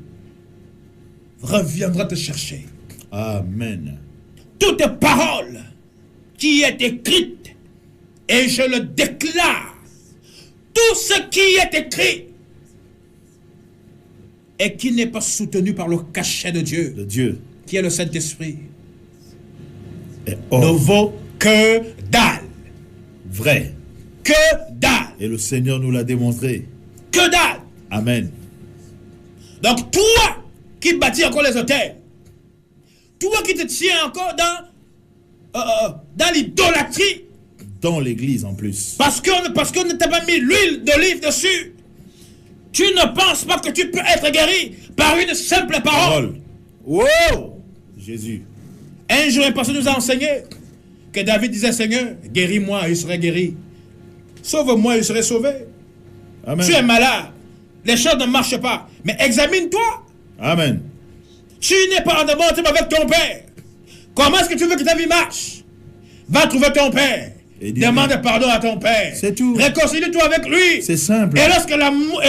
reviendra te chercher. Amen. Toute parole qui est écrite, et je le déclare, tout ce qui est écrit et qui n'est pas soutenu par le cachet de Dieu, De Dieu. qui est le Saint-Esprit, Et ne or. vaut que dalle. Vrai. Que dalle. Et le Seigneur nous l'a démontré. Que dalle. Amen. Donc toi qui bâtis encore les hôtels, toi qui te tiens encore dans l'idolâtrie, Dans l'église en plus. parce qu'on ne t'a pas mis l'huile d'olive dessus, tu ne penses pas que tu peux être guéri par une simple parole. Wow. Jésus. Un jour, un pasteur nous a enseigné que David disait, Seigneur, guéris-moi, je serai guéri. Sauve-moi, je serai sauvé. Amen. Tu es malade. Les choses ne marchent pas. Mais examine-toi. Amen. Tu n'es pas en demande avec ton père. Comment est-ce que tu veux que ta vie marche? Va trouver ton père. Et dis-lui. Demande pardon à ton père. C'est tout. Réconcilie-toi avec lui. C'est simple. Et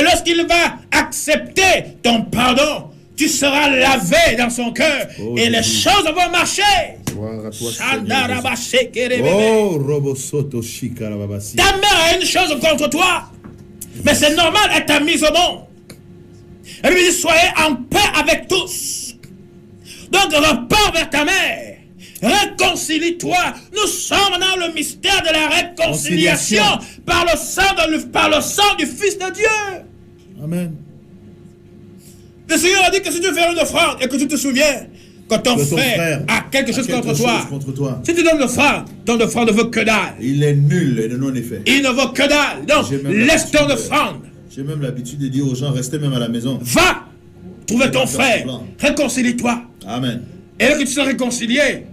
lorsqu'il va accepter ton pardon, tu seras lavé dans son cœur. Oh, et les Jésus. choses vont marcher. Gloire à toi, Seigneur. Shandarabashekerebebe. Oh, Robosoto Shikarababasi. Ta mère a une chose contre toi. Mais c'est normal, elle t'a mise au monde. Elle lui dit, soyez en paix avec tous. Donc repars vers ta mère. Réconcilie-toi. Nous sommes dans le mystère de la réconciliation par le sang du Fils de Dieu. Amen. Le Seigneur a dit que si tu fais une offrande et que tu te souviens que ton frère a quelque chose contre toi, si tu donnes l'offrande, ton offrande ne veut que dalle. Il est nul et de non-effet. Il ne veut que dalle. Donc, J'ai même laisse ton l'habitude offrande. J'ai même l'habitude de dire aux gens, restez même à la maison. Va trouver ton Faire frère. semblant. Réconcilie-toi. Amen. et que tu sois réconcilié,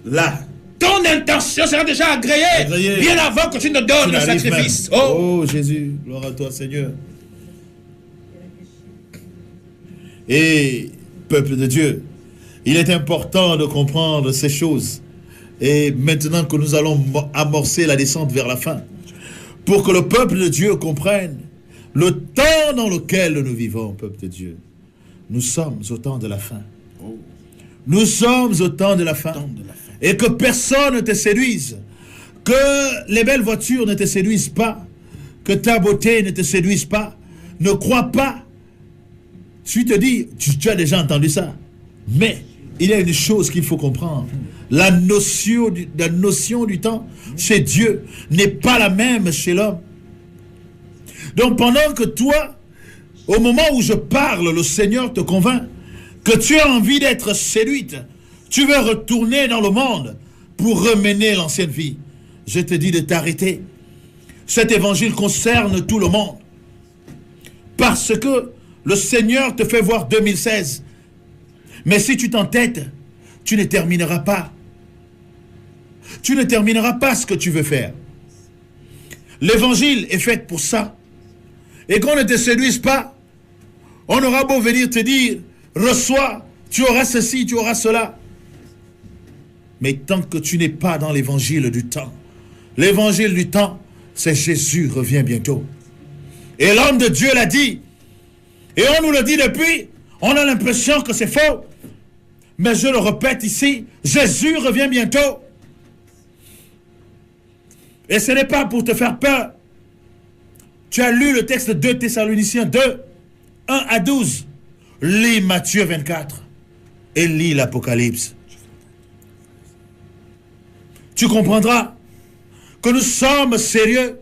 là, ton intention sera déjà agréée bien avant que tu ne donnes tu le n'arrives sacrifice. même. Oh, Oh Jésus, gloire à toi Seigneur. Et peuple de Dieu, il est important de comprendre ces choses. Et maintenant que nous allons amorcer la descente vers la fin, pour que le peuple de Dieu comprenne le temps dans lequel nous vivons, peuple de Dieu. Nous sommes au temps de la fin. Nous sommes au temps de la fin. Et que personne ne te séduise. Que les belles voitures ne te séduisent pas. Que ta beauté ne te séduise pas. Ne crois pas. Tu te dis, tu as déjà entendu ça. Mais il y a une chose qu'il faut comprendre. La notion du temps chez Dieu n'est pas la même chez l'homme. Donc pendant que toi, au moment où je parle, le Seigneur te convainc que tu as envie d'être séduite, tu veux retourner dans le monde pour remener l'ancienne vie, je te dis de t'arrêter. Cet évangile concerne tout le monde. Parce que le Seigneur te fait voir 2016. Mais si tu t'entêtes, tu ne termineras pas. Tu ne termineras pas ce que tu veux faire. L'évangile est fait pour ça. Et qu'on ne te séduise pas, on aura beau venir te dire, reçois, tu auras ceci, tu auras cela. Mais tant que tu n'es pas dans l'évangile du temps, l'évangile du temps, c'est Jésus revient bientôt. Et l'homme de Dieu l'a dit. Et on nous le dit depuis, on a l'impression que c'est faux. Mais je le répète ici, Jésus revient bientôt. Et ce n'est pas pour te faire peur. Tu as lu le texte de 2 Thessaloniciens 2, 1 à 12. Lis Matthieu 24 et lis l'Apocalypse. Tu comprendras que nous sommes sérieux,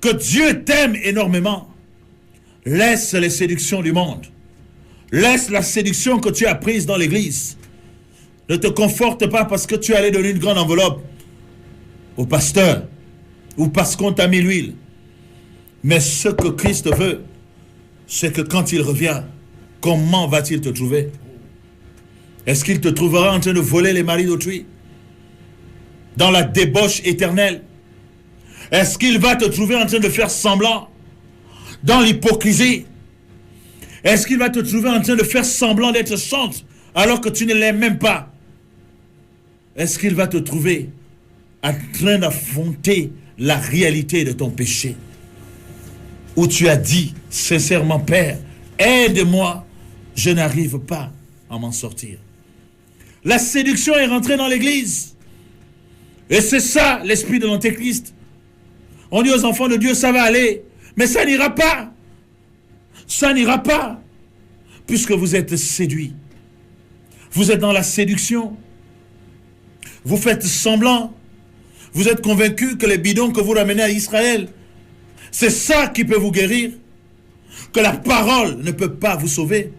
que Dieu t'aime énormément. Laisse les séductions du monde. Laisse la séduction que tu as prise dans l'église. Ne te conforte pas parce que tu allais donner une grande enveloppe au pasteur ou parce qu'on t'a mis l'huile. Mais ce que Christ veut, c'est que quand il revient, comment va-t-il te trouver? Est-ce qu'il te trouvera en train de voler les maris d'autrui? Dans la débauche éternelle? Est-ce qu'il va te trouver en train de faire semblant? Dans l'hypocrisie? Est-ce qu'il va te trouver en train de faire semblant d'être sainte alors que tu ne l'aimes même pas? Est-ce qu'il va te trouver en train d'affronter la réalité de ton péché? Où tu as dit sincèrement, Père, aide-moi, je n'arrive pas à m'en sortir. La séduction est rentrée dans l'église. Et c'est ça l'esprit de l'Antéchrist. On dit aux enfants de Dieu, ça va aller. Mais ça n'ira pas. Ça n'ira pas. Puisque vous êtes séduits. Vous êtes dans la séduction. Vous faites semblant. Vous êtes convaincus que les bidons que vous ramenez à Israël, c'est ça qui peut vous guérir. Que la parole ne peut pas vous sauver.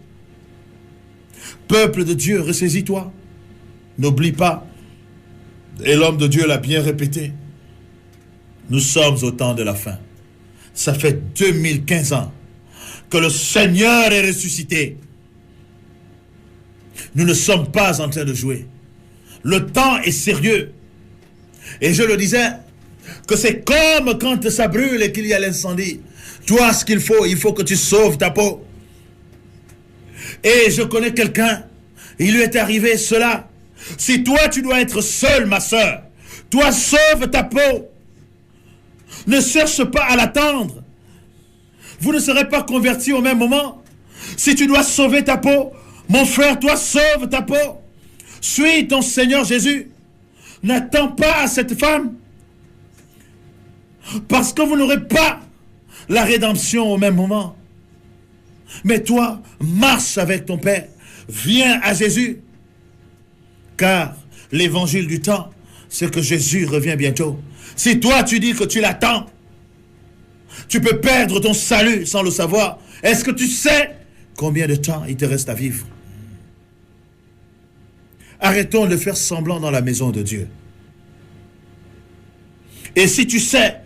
Peuple de Dieu, ressaisis-toi. N'oublie pas. Et l'homme de Dieu l'a bien répété. Nous sommes au temps de la fin. Ça fait 2015 ans que le Seigneur est ressuscité. Nous ne sommes pas en train de jouer. Le temps est sérieux. Et je le disais, que c'est comme quand ça brûle et qu'il y a l'incendie. Toi, ce qu'il faut, il faut que tu sauves ta peau. Et je connais quelqu'un, il lui est arrivé cela. Si toi, tu dois être seule, ma soeur, toi, sauve ta peau. Ne cherche pas à l'attendre. Vous ne serez pas convertis au même moment. Si tu dois sauver ta peau, mon frère, toi, sauve ta peau. Suis ton Seigneur Jésus. N'attends pas à cette femme. Parce que vous n'aurez pas la rédemption au même moment. Mais toi, marche avec ton Père. Viens à Jésus. Car l'évangile du temps, c'est que Jésus revient bientôt. Si toi, tu dis que tu l'attends, tu peux perdre ton salut sans le savoir. Est-ce que tu sais combien de temps il te reste à vivre? Arrêtons de faire semblant dans la maison de Dieu. Et si tu sais,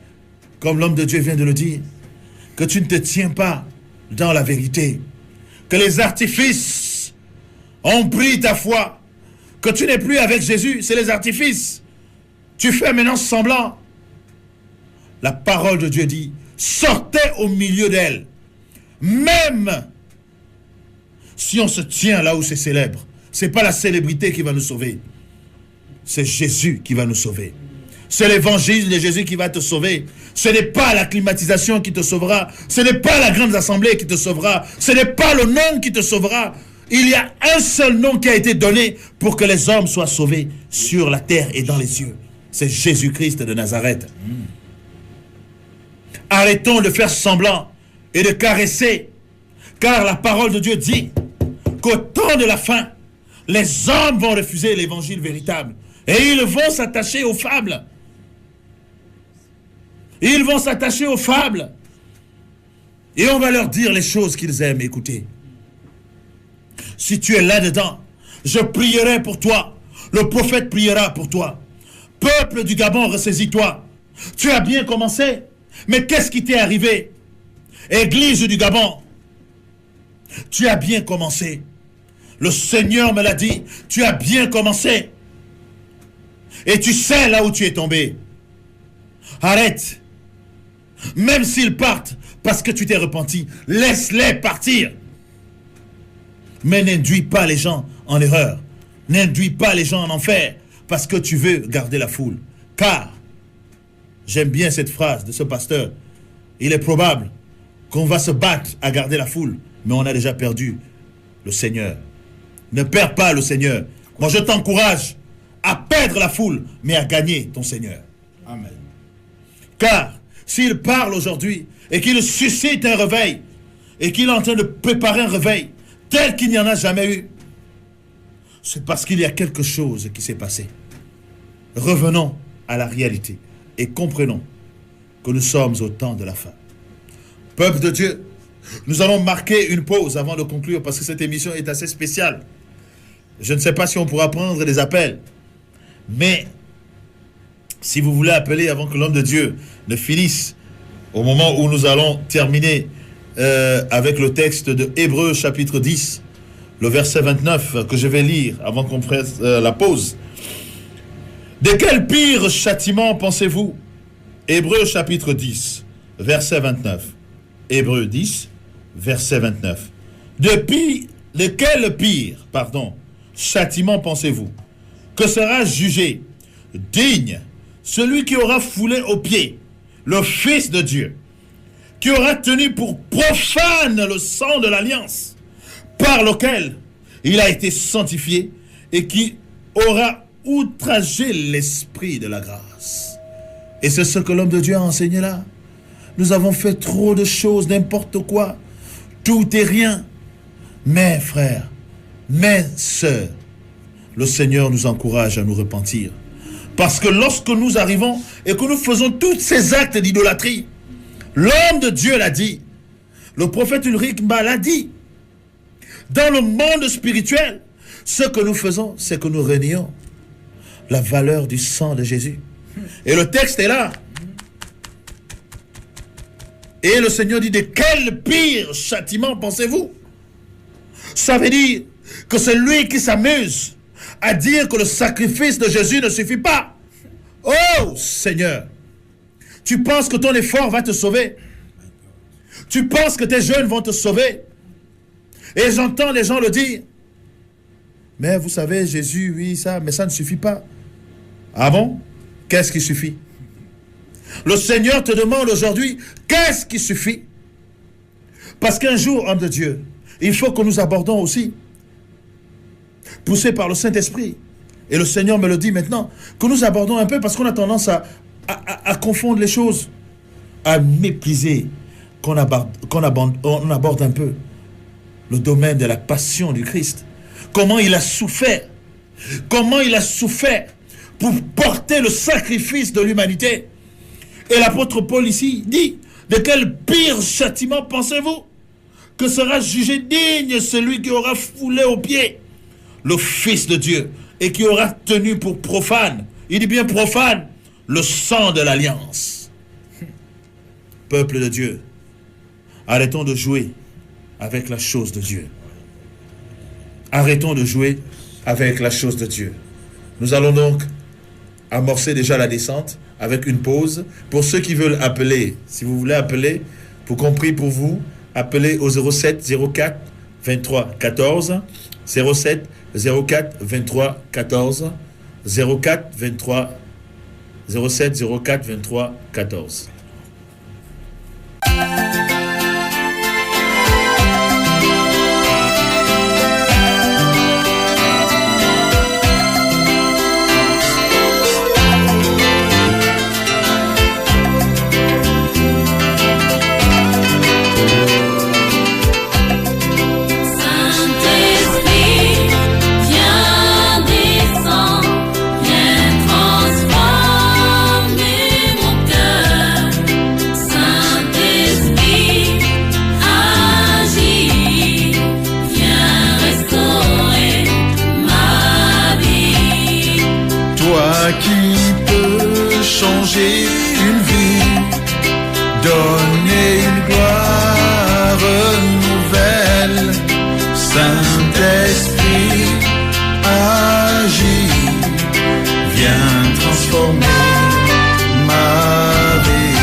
comme l'homme de Dieu vient de le dire, que tu ne te tiens pas dans la vérité, que les artifices ont pris ta foi, que tu n'es plus avec Jésus, c'est les artifices. Tu fais maintenant semblant. La parole de Dieu dit, sortez au milieu d'elle. Même si on se tient là où c'est célèbre, ce n'est pas la célébrité qui va nous sauver. C'est Jésus qui va nous sauver. C'est l'évangile de Jésus qui va te sauver. Ce n'est pas la climatisation qui te sauvera. Ce n'est pas la grande assemblée qui te sauvera. Ce n'est pas le nom qui te sauvera. Il y a un seul nom qui a été donné pour que les hommes soient sauvés sur la terre et dans les cieux. C'est Jésus-Christ de Nazareth. Arrêtons de faire semblant et de caresser, car la parole de Dieu dit qu'au temps de la fin, les hommes vont refuser l'évangile véritable et ils vont s'attacher aux fables. Ils vont s'attacher aux fables et on va leur dire les choses qu'ils aiment écouter. Si tu es là-dedans, je prierai pour toi. Le prophète priera pour toi. Peuple du Gabon, ressaisis-toi. Tu as bien commencé, mais qu'est-ce qui t'est arrivé? Église du Gabon, tu as bien commencé. Le Seigneur me l'a dit, tu as bien commencé. Et tu sais là où tu es tombé. Arrête. Même s'ils partent parce que tu t'es repenti, laisse-les partir. Mais n'induis pas les gens en erreur. N'induis pas les gens en enfer parce que tu veux garder la foule. Car, j'aime bien cette phrase de ce pasteur, il est probable qu'on va se battre à garder la foule, mais on a déjà perdu le Seigneur. Ne perds pas le Seigneur. Moi, je t'encourage à perdre la foule, mais à gagner ton Seigneur. Amen. Car, s'il parle aujourd'hui et qu'il suscite un réveil, et qu'il est en train de préparer un réveil tel qu'il n'y en a jamais eu, c'est parce qu'il y a quelque chose qui s'est passé. Revenons à la réalité et comprenons que nous sommes au temps de la fin. Peuple de Dieu, nous allons marquer une pause avant de conclure parce que cette émission est assez spéciale. Je ne sais pas si on pourra prendre des appels, mais si vous voulez appeler avant que l'homme de Dieu ne finisse, au moment où nous allons terminer avec le texte de Hébreux chapitre 10, le verset 29 que je vais lire avant qu'on fasse la pause. De quel pire châtiment pensez-vous? Hébreux chapitre 10, verset 29. Hébreux 10, verset 29. De quel pire, châtiment pensez-vous? Que sera jugé digne celui qui aura foulé aux pieds le Fils de Dieu, qui aura tenu pour profane le sang de l'alliance, par lequel il a été sanctifié, et qui aura outragé l'esprit de la grâce. Et c'est ce que l'homme de Dieu a enseigné là. Nous avons fait trop de choses, n'importe quoi, tout et rien. Mais frères, mes sœurs, le Seigneur nous encourage à nous repentir. Parce que lorsque nous arrivons et que nous faisons tous ces actes d'idolâtrie, l'homme de Dieu l'a dit, le prophète Ulrich Mba l'a dit, dans le monde spirituel, ce que nous faisons, c'est que nous renions la valeur du sang de Jésus. Et le texte est là. Et le Seigneur dit, de quel pire châtiment pensez-vous? Ça veut dire que c'est lui qui s'amuse à dire que le sacrifice de Jésus ne suffit pas. Oh Seigneur, tu penses que ton effort va te sauver? Tu penses que tes jeûnes vont te sauver? Et j'entends les gens le dire. Mais vous savez, Jésus, oui, ça, mais ça ne suffit pas. Ah bon? Qu'est-ce qui suffit? Le Seigneur te demande aujourd'hui, qu'est-ce qui suffit? Parce qu'un jour, homme de Dieu, il faut que nous abordons aussi, poussés par le Saint-Esprit. Et le Seigneur me le dit maintenant, que nous abordons un peu parce qu'on a tendance à confondre les choses, à mépriser, qu'on aborde un peu le domaine de la passion du Christ. Comment il a souffert. Comment il a souffert pour porter le sacrifice de l'humanité. Et l'apôtre Paul ici dit, de quel pire châtiment pensez-vous? Que sera jugé digne celui qui aura foulé aux pieds le Fils de Dieu et qui aura tenu pour profane, il dit bien profane, le sang de l'alliance. Peuple de Dieu, arrêtons de jouer avec la chose de Dieu. Arrêtons de jouer avec la chose de Dieu. Nous allons donc amorcer déjà la descente avec une pause. Pour ceux qui veulent appeler, si vous voulez appeler, pour compris pour vous, appelez au 07 04 23 14 07 04 23 14 04 23 07 04 23 14. Saint-Esprit, viens, descends, viens transformer mon cœur. Saint-Esprit, agis, viens restaurer ma vie. Toi qui peux changer une vie, donner une gloire nouvelle. Saint-Esprit, agis, viens transformer ma vie.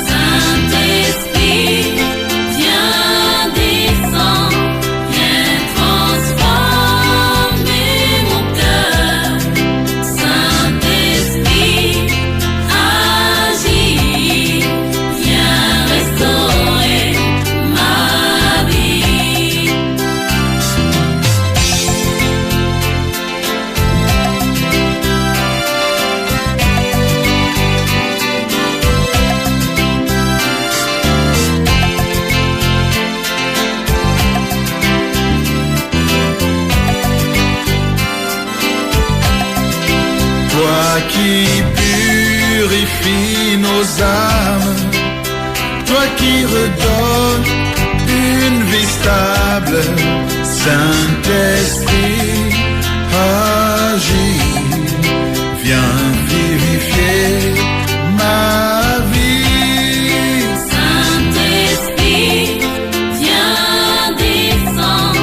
Saint-Esprit, viens, descends, viens transformer mon cœur. Saint-Esprit, agis, viens restaurer ma vie. Toi qui purifies nos âmes, toi qui redonnes une vie stable, Saint-Esprit, agis, viens vivifier ma vie. Saint-Esprit, viens, descends,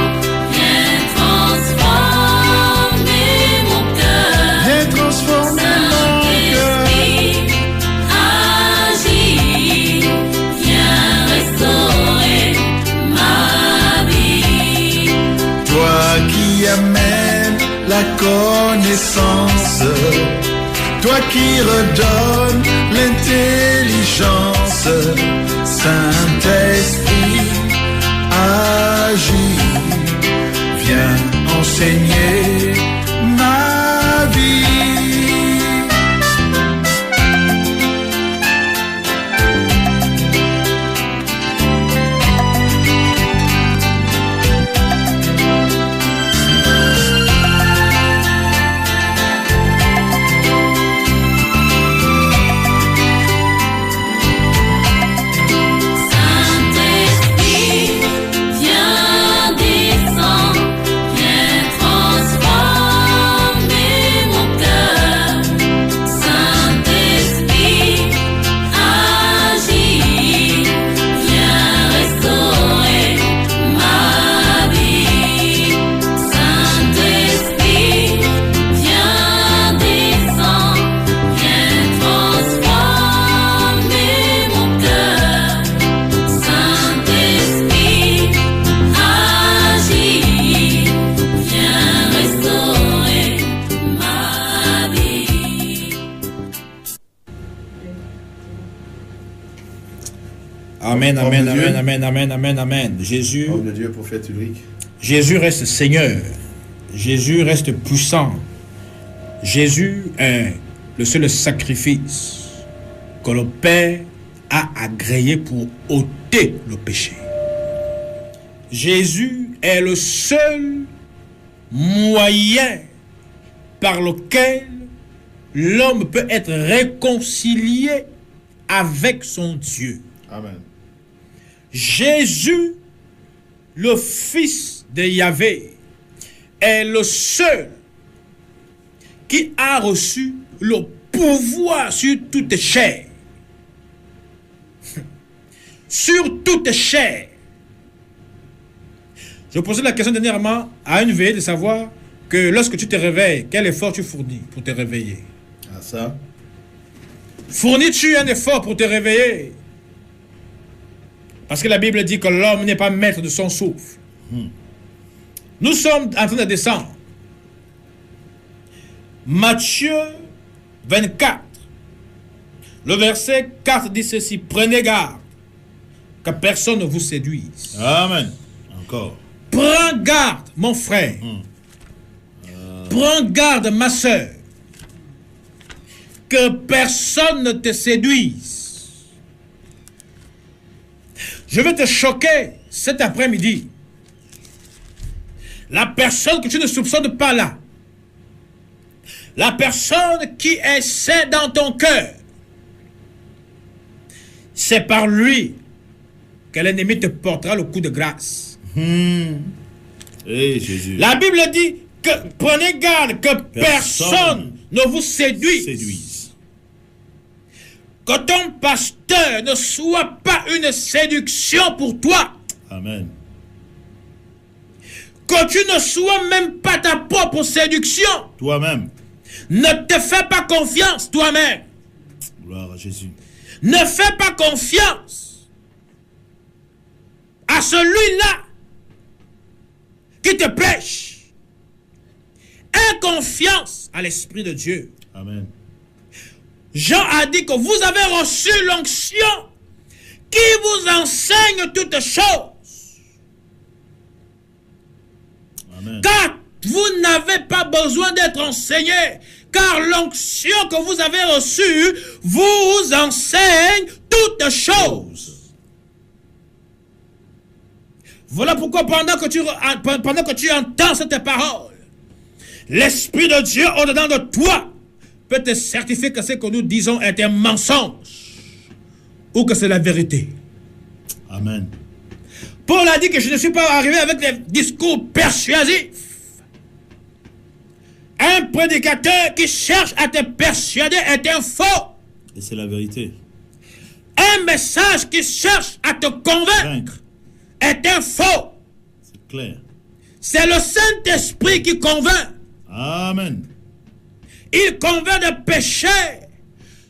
viens transformer mon cœur. Viens transformer mon cœur. Saint-Esprit, agis, viens restaurer ma vie. Toi qui amènes la connaissance, toi qui redonnes l'intelligence, Saint-Esprit, agis, viens enseigner ma vie. Saint-Esprit, viens, descends, viens transformer mon cœur. Saint-Esprit, agis, viens restaurer ma vie. Saint-Esprit, viens, descends, viens transformer mon cœur. Saint-Esprit, agis, viens restaurer ma vie. Amen, Homme amen, de Dieu. amen, amen, amen, amen, amen. Jésus, Homme de Dieu, prophète Ulrich. Jésus reste Seigneur. Jésus reste puissant. Jésus est le seul sacrifice que le Père a agréé pour ôter le péché. Jésus est le seul moyen par lequel l'homme peut être réconcilié avec son Dieu. Amen. Jésus, le Fils de Yahvé, est le seul qui a reçu le pouvoir sur toute chair. Sur toute chair. Je posais la question dernièrement à une veillée de savoir que lorsque tu te réveilles, quel effort tu fournis pour te réveiller? Ah, ça. Fournis-tu un effort pour te réveiller? Parce que la Bible dit que l'homme n'est pas maître de son souffle. Nous sommes en train de descendre. Matthieu 24, le verset 4 dit ceci: prenez garde que personne ne vous séduise. Amen. Encore. Prends garde, mon frère. Prends garde, ma soeur, que personne ne te séduise. Je vais te choquer cet après-midi. La personne que tu ne soupçonnes pas là, la personne qui essaie dans ton cœur, c'est par lui que l'ennemi te portera le coup de grâce. Jésus. La Bible dit que prenez garde que personne ne vous séduise. Que ton pasteur ne soit pas une séduction pour toi. Amen. Que tu ne sois même pas ta propre séduction. Toi-même. Ne te fais pas confiance toi-même. Gloire à Jésus. Ne fais pas confiance à celui-là qui te pêche. Aie confiance à l'Esprit de Dieu. Amen. Jean a dit que vous avez reçu l'onction qui vous enseigne toutes choses. Amen. Car vous n'avez pas besoin d'être enseigné, car l'onction que vous avez reçue vous enseigne toutes choses. Voilà pourquoi pendant que tu entends cette parole, l'Esprit de Dieu au-dedans de toi peut te certifier que ce que nous disons est un mensonge ou que c'est la vérité. Amen. Paul a dit que je ne suis pas arrivé avec des discours persuasifs. Un prédicateur qui cherche à te persuader est un faux. Et c'est la vérité. Un message qui cherche à te convaincre est un faux. C'est clair. C'est le Saint-Esprit qui convainc. Amen. Il convainc de péché,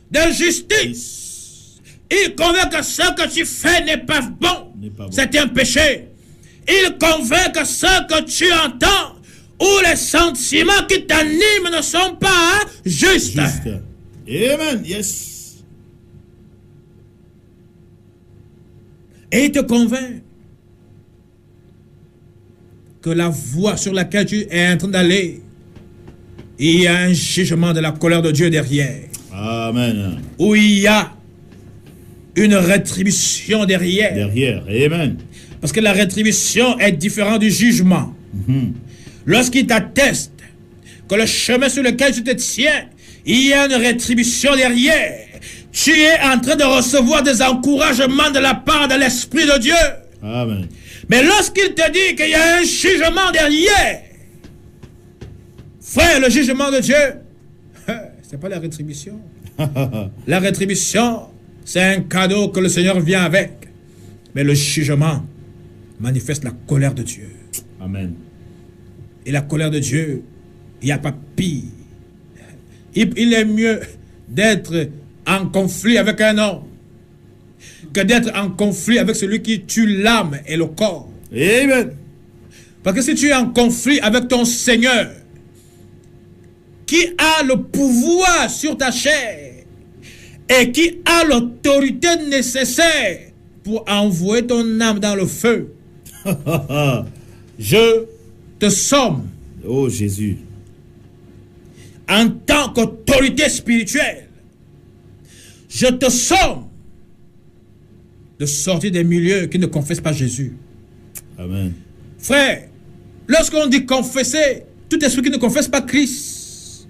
de justice. Il convainc que ce que tu fais n'est pas bon. C'est un péché. Il convainc que ce que tu entends ou les sentiments qui t'animent ne sont pas justes. Amen. Yes. Et il te convainc que la voie sur laquelle tu es en train d'aller, il y a un jugement de la colère de Dieu derrière. Amen. Où il y a une rétribution derrière. Derrière. Amen. Parce que la rétribution est différente du jugement. Lorsqu'il t'atteste que le chemin sur lequel tu te tiens, il y a une rétribution derrière. Tu es en train de recevoir des encouragements de la part de l'Esprit de Dieu. Amen. Mais lorsqu'il te dit qu'il y a un jugement derrière, frère, le jugement de Dieu, c'est pas la rétribution. La rétribution, c'est un cadeau que le Seigneur vient avec. Mais le jugement manifeste la colère de Dieu. Amen. Et la colère de Dieu, il n'y a pas pire. Il est mieux d'être en conflit avec un homme que d'être en conflit avec celui qui tue l'âme et le corps. Amen. Parce que si tu es en conflit avec ton Seigneur, qui a le pouvoir sur ta chair et qui a l'autorité nécessaire pour envoyer ton âme dans le feu, je te somme. Oh Jésus. En tant qu'autorité spirituelle, je te somme de sortir des milieux qui ne confessent pas Jésus. Amen. Frère, lorsqu'on dit confesser, tout esprit qui ne confesse pas Christ,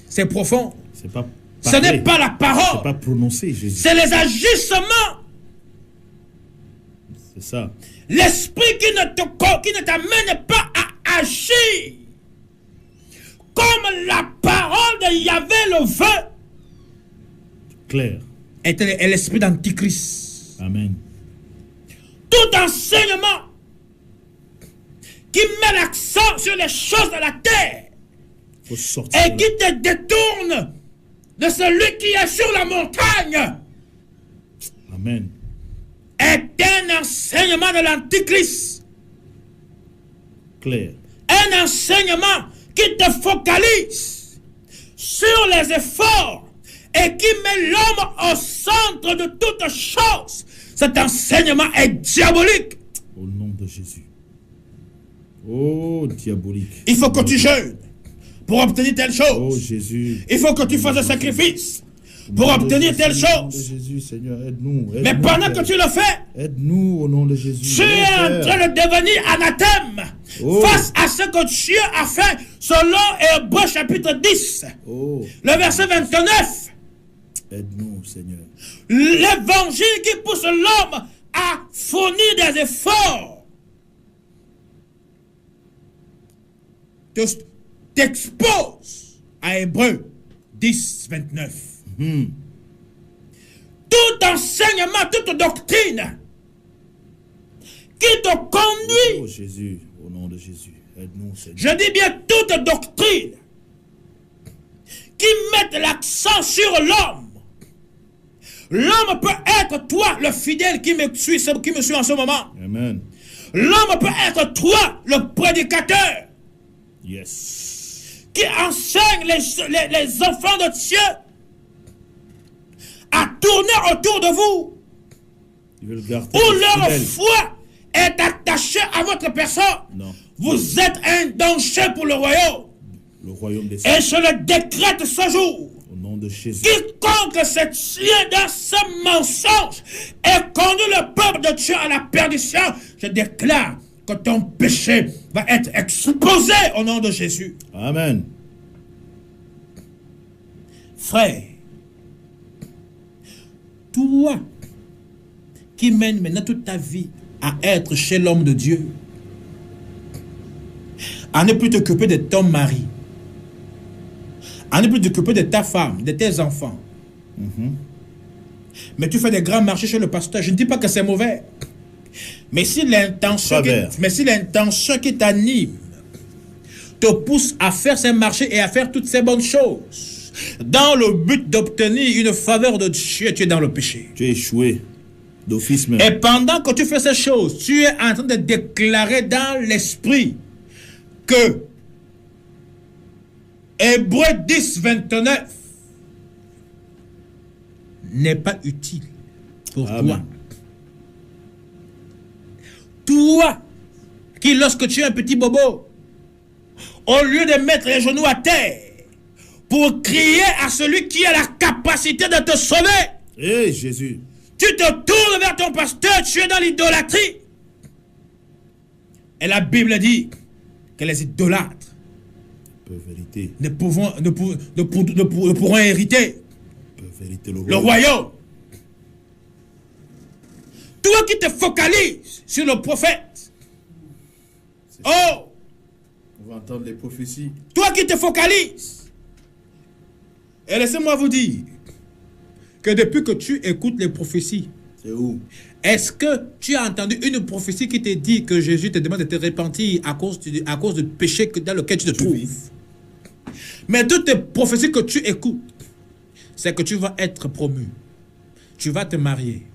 c'est profond. C'est pas Ce n'est pas la parole. C'est pas prononcer Jésus. C'est les agissements. C'est ça. L'esprit qui ne t'amène pas à agir comme la parole de Yahvé le veut. Clair. Est l'esprit d'Antichrist. Amen. Tout enseignement qui met l'accent sur les choses de la terre Faut sortir et de qui te détourne de celui qui est sur la montagne là. Amen. est un enseignement de l'Antichrist. Clair. Un enseignement qui te focalise sur les efforts et qui met l'homme au centre de toutes choses. Cet enseignement est diabolique. Au nom de Jésus. Oh, diabolique. Il faut que tu jeûnes pour obtenir telle Oh, chose. Jésus. Il faut que tu fasses un sacrifice pour Au nom de obtenir telle Jésus, au nom de chose. Jésus, Seigneur, aide-nous. Mais aide-nous, pendant Père. que tu le fais, Aide-nous au nom de Jésus. tu es en Père. train de devenir anathème Oh. face à ce que Dieu a fait selon Hébreux chapitre 10, Oh, le verset 29. aide-nous, Seigneur. L'évangile qui pousse l'homme à fournir des efforts t'expose à Hébreux 10, 29. Tout enseignement, toute doctrine qui te Oh, conduit, Jésus, au nom de Jésus. Aide-nous, Seigneur. je dis bien toute doctrine qui met l'accent sur l'homme. L'homme peut être toi, le fidèle qui me suit en ce moment. Amen. L'homme peut être toi, le prédicateur, Yes. qui enseigne les enfants de Dieu à tourner autour de vous, Ils veulent garder où les leur fidèles. foi est attachée à votre personne. Non. Vous êtes un danger pour le royaume. Le royaume des cieux. Et je le décrète ce jour. Au nom de Jésus. Quiconque se tient dans ce mensonge et conduit le peuple de Dieu à la perdition, je déclare que ton péché va être exposé au nom de Jésus. Amen. Frère, toi qui mènes maintenant toute ta vie à être chez l'homme de Dieu, à ne plus t'occuper de ton mari, à ne plus t'occuper de ta femme, de tes enfants, mais tu fais des grands marchés chez le pasteur. Je ne dis pas que c'est mauvais, mais si l'intention qui t'anime te pousse à faire ces marchés et à faire toutes ces bonnes choses dans le but d'obtenir une faveur de Dieu, tu es dans le péché. Tu es échoué. D'office même. Et pendant que tu fais ces choses, tu es en train de déclarer dans l'esprit que Hébreux 10, 29 n'est pas utile pour Amen. toi. Toi, qui lorsque tu es un petit bobo, au lieu de mettre les genoux à terre pour crier à celui qui a la capacité de te sauver, Hé, Jésus. tu te tournes vers ton pasteur, tu es dans l'idolâtrie. Et la Bible dit que les idolâtres Peut vériter. ne pourront hériter Peut vériter le royaume. Toi qui te focalises sur le prophète, oh, On va entendre les prophéties. toi qui te focalises, et laissez-moi vous dire que depuis que tu écoutes les prophéties, C'est où? est-ce que tu as entendu une prophétie qui te dit que Jésus te demande de te repentir à cause du péché dans lequel tu te trouves? Mais toutes les prophéties que tu écoutes, c'est que tu vas être promu. Tu vas te marier.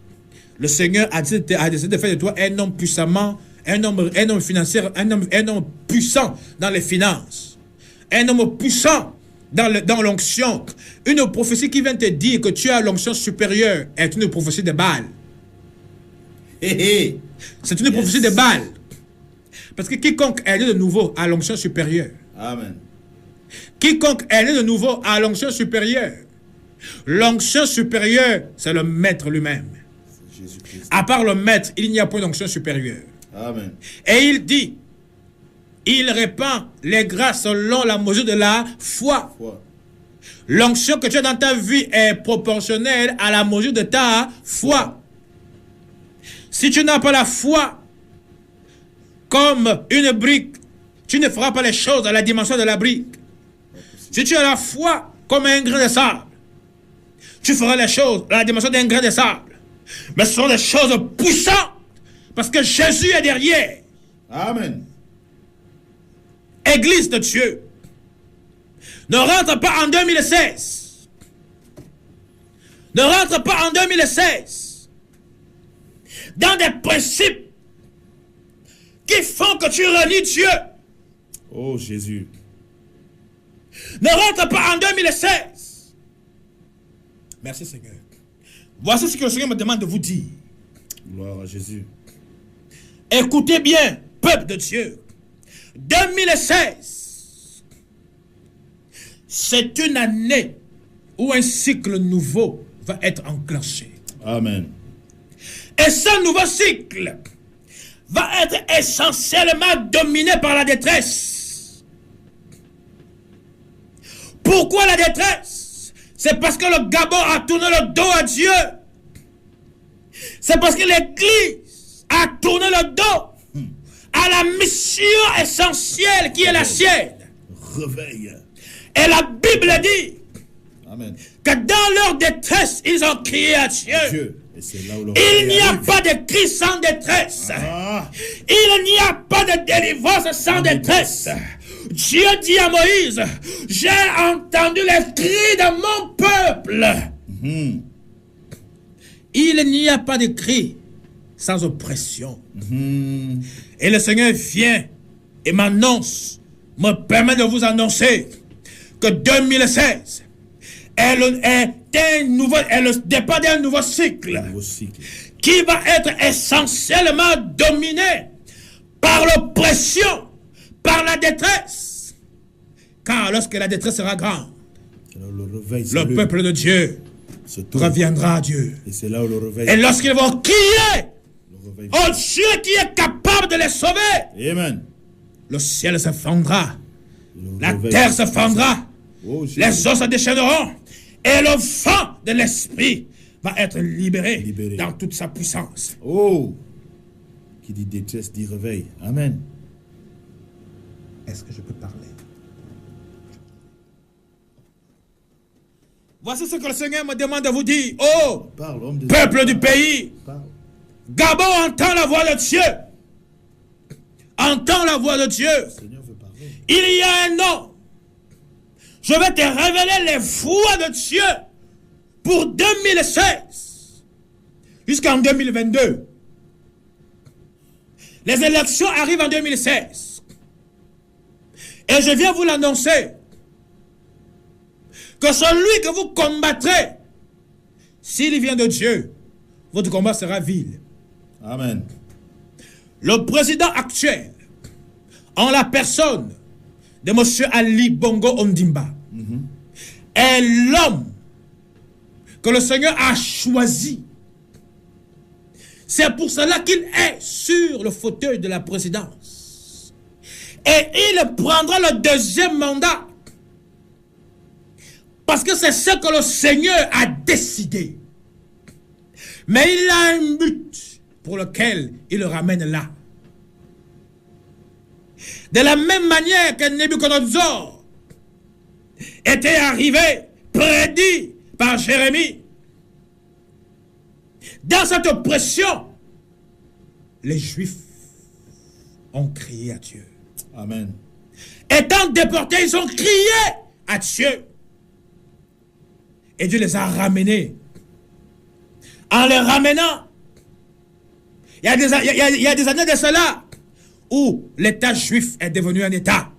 Le Seigneur a décidé de faire de toi un homme puissamment, un homme financier, un homme puissant dans les finances. Un homme puissant dans l'onction. Une prophétie qui vient te dire que tu as l'onction supérieure est une prophétie de Baal. C'est une prophétie de Baal. Parce que quiconque est né de nouveau a l'onction supérieure. Amen. Quiconque est né de nouveau a l'onction supérieure. L'onction supérieure, c'est le maître lui-même. Jésus-Christ. À part le maître, il n'y a point d'onction supérieure. Amen. Et il dit, il répand les grâces selon la mesure de la foi. Foi. L'onction que tu as dans ta vie est proportionnelle à la mesure de ta foi. Si tu n'as pas la foi comme une brique, tu ne feras pas les choses à la dimension de la brique. Si tu as la foi comme un grain de sable, tu feras les choses à la dimension d'un grain de sable. Mais ce sont des choses puissantes parce que Jésus est derrière. Amen. Église de Dieu, Ne rentre pas en 2016. Ne rentre pas en 2016 dans des principes qui font que tu renies Dieu. Oh Jésus. Ne rentre pas en 2016. Merci Seigneur. Voici ce que le Seigneur me demande de vous dire. Gloire à Jésus. Écoutez bien, peuple de Dieu. 2016, c'est une année où un cycle nouveau va être enclenché. Amen. Et ce nouveau cycle va être essentiellement dominé par la détresse. Pourquoi la détresse? C'est parce que le Gabon a tourné le dos à Dieu. C'est parce que l'Église a tourné le dos à la mission essentielle qui est la sienne. Réveille. Et la Bible dit Amen. que dans leur détresse, ils ont crié à Dieu. Dieu. Et c'est là où le Il n'y a arrive. pas de cri sans détresse. Ah. Il n'y a pas de délivrance sans détresse. Dieu dit à Moïse, j'ai entendu les cris de mon peuple. Mhm. Il n'y a pas de cri sans oppression. Mhm. Et le Seigneur vient et m'annonce, me permet de vous annoncer que 2016 est le départ d'un nouveau cycle Nouveau cycle. qui va être essentiellement dominé par l'oppression, par la détresse. Car lorsque la détresse sera grande, Alors le réveil le s'allume, peuple de Dieu se tourne. reviendra à Dieu. Et c'est là où le réveil. Et lorsqu'ils vont crier, Le réveil. oh Dieu qui est capable de les sauver, Amen. le ciel se fendra, Le la réveil. terre se fendra, Oh, Jésus. les os se déchaîneront, et le vent de l'esprit va être libéré, Libéré. dans toute sa puissance. Oh. Qui dit détresse dit réveil. Amen. Est-ce que je peux parler? Voici ce que le Seigneur me demande de vous dire. Oh, Parle, homme de peuple du pays, Parle. Gabon entend la voix de Dieu. Entends la voix de Dieu. Le Seigneur veut parler. Il y a un nom. Je vais te révéler les voies de Dieu pour 2016 jusqu'en 2022. Les élections arrivent en 2016. Et je viens vous l'annoncer que celui que vous combattrez, s'il vient de Dieu, votre combat sera vil. Amen. Le président actuel, en la personne de M. Ali Bongo Ondimba, est l'homme que le Seigneur a choisi. C'est pour cela qu'il est sur le fauteuil de la présidence. Et il prendra le deuxième mandat. Parce que c'est ce que le Seigneur a décidé. Mais il a un but pour lequel il le ramène là. De la même manière que Nebuchadnezzar était arrivé, prédit par Jérémie. Dans cette oppression, les Juifs ont crié à Dieu. Amen. Étant déportés, ils ont crié à Dieu. Et Dieu les a ramenés. En les ramenant, il y a des années de cela où l'État juif est devenu un État.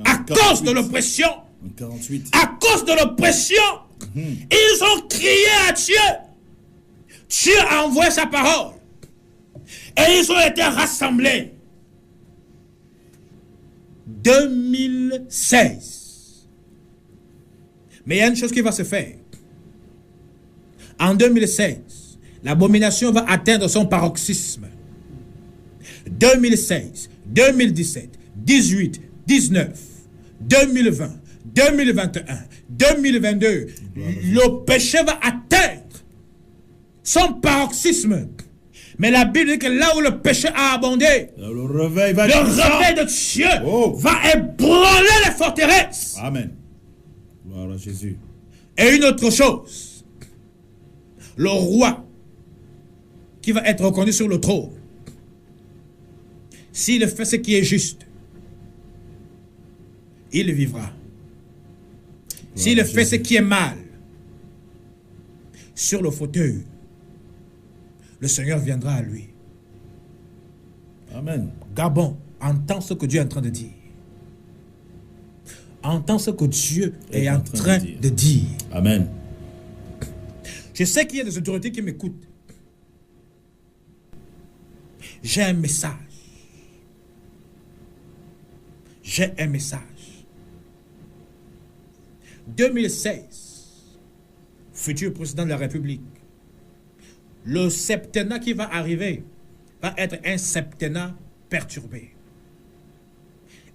À cause de l'oppression, En 48. à cause de l'oppression, ils ont crié à Dieu. Dieu a envoyé sa parole. Et ils ont été rassemblés. 2016. Mais il y a une chose qui va se faire. En 2016, l'abomination va atteindre son paroxysme. 2016, 2017, 18, 19, 2020, 2021, 2022, le péché va atteindre son paroxysme. Mais la Bible dit que là où le péché a abondé, Alors, le réveil va le être puissant. réveil de Dieu Oh. va ébranler les forteresses. Amen. Gloire à Jésus. Et une autre chose, le roi qui va être reconnu sur le trône, s'il fait ce qui est juste, il vivra. S'il Jésus. fait ce qui est mal sur le fauteuil, le Seigneur viendra à lui. Amen. Gabon, entends ce que Dieu est en train de dire. Entends ce que Dieu est en train de dire. Amen. Je sais qu'il y a des autorités qui m'écoutent. J'ai un message. J'ai un message. 2016, futur président de la République, le septennat qui va arriver va être un septennat perturbé.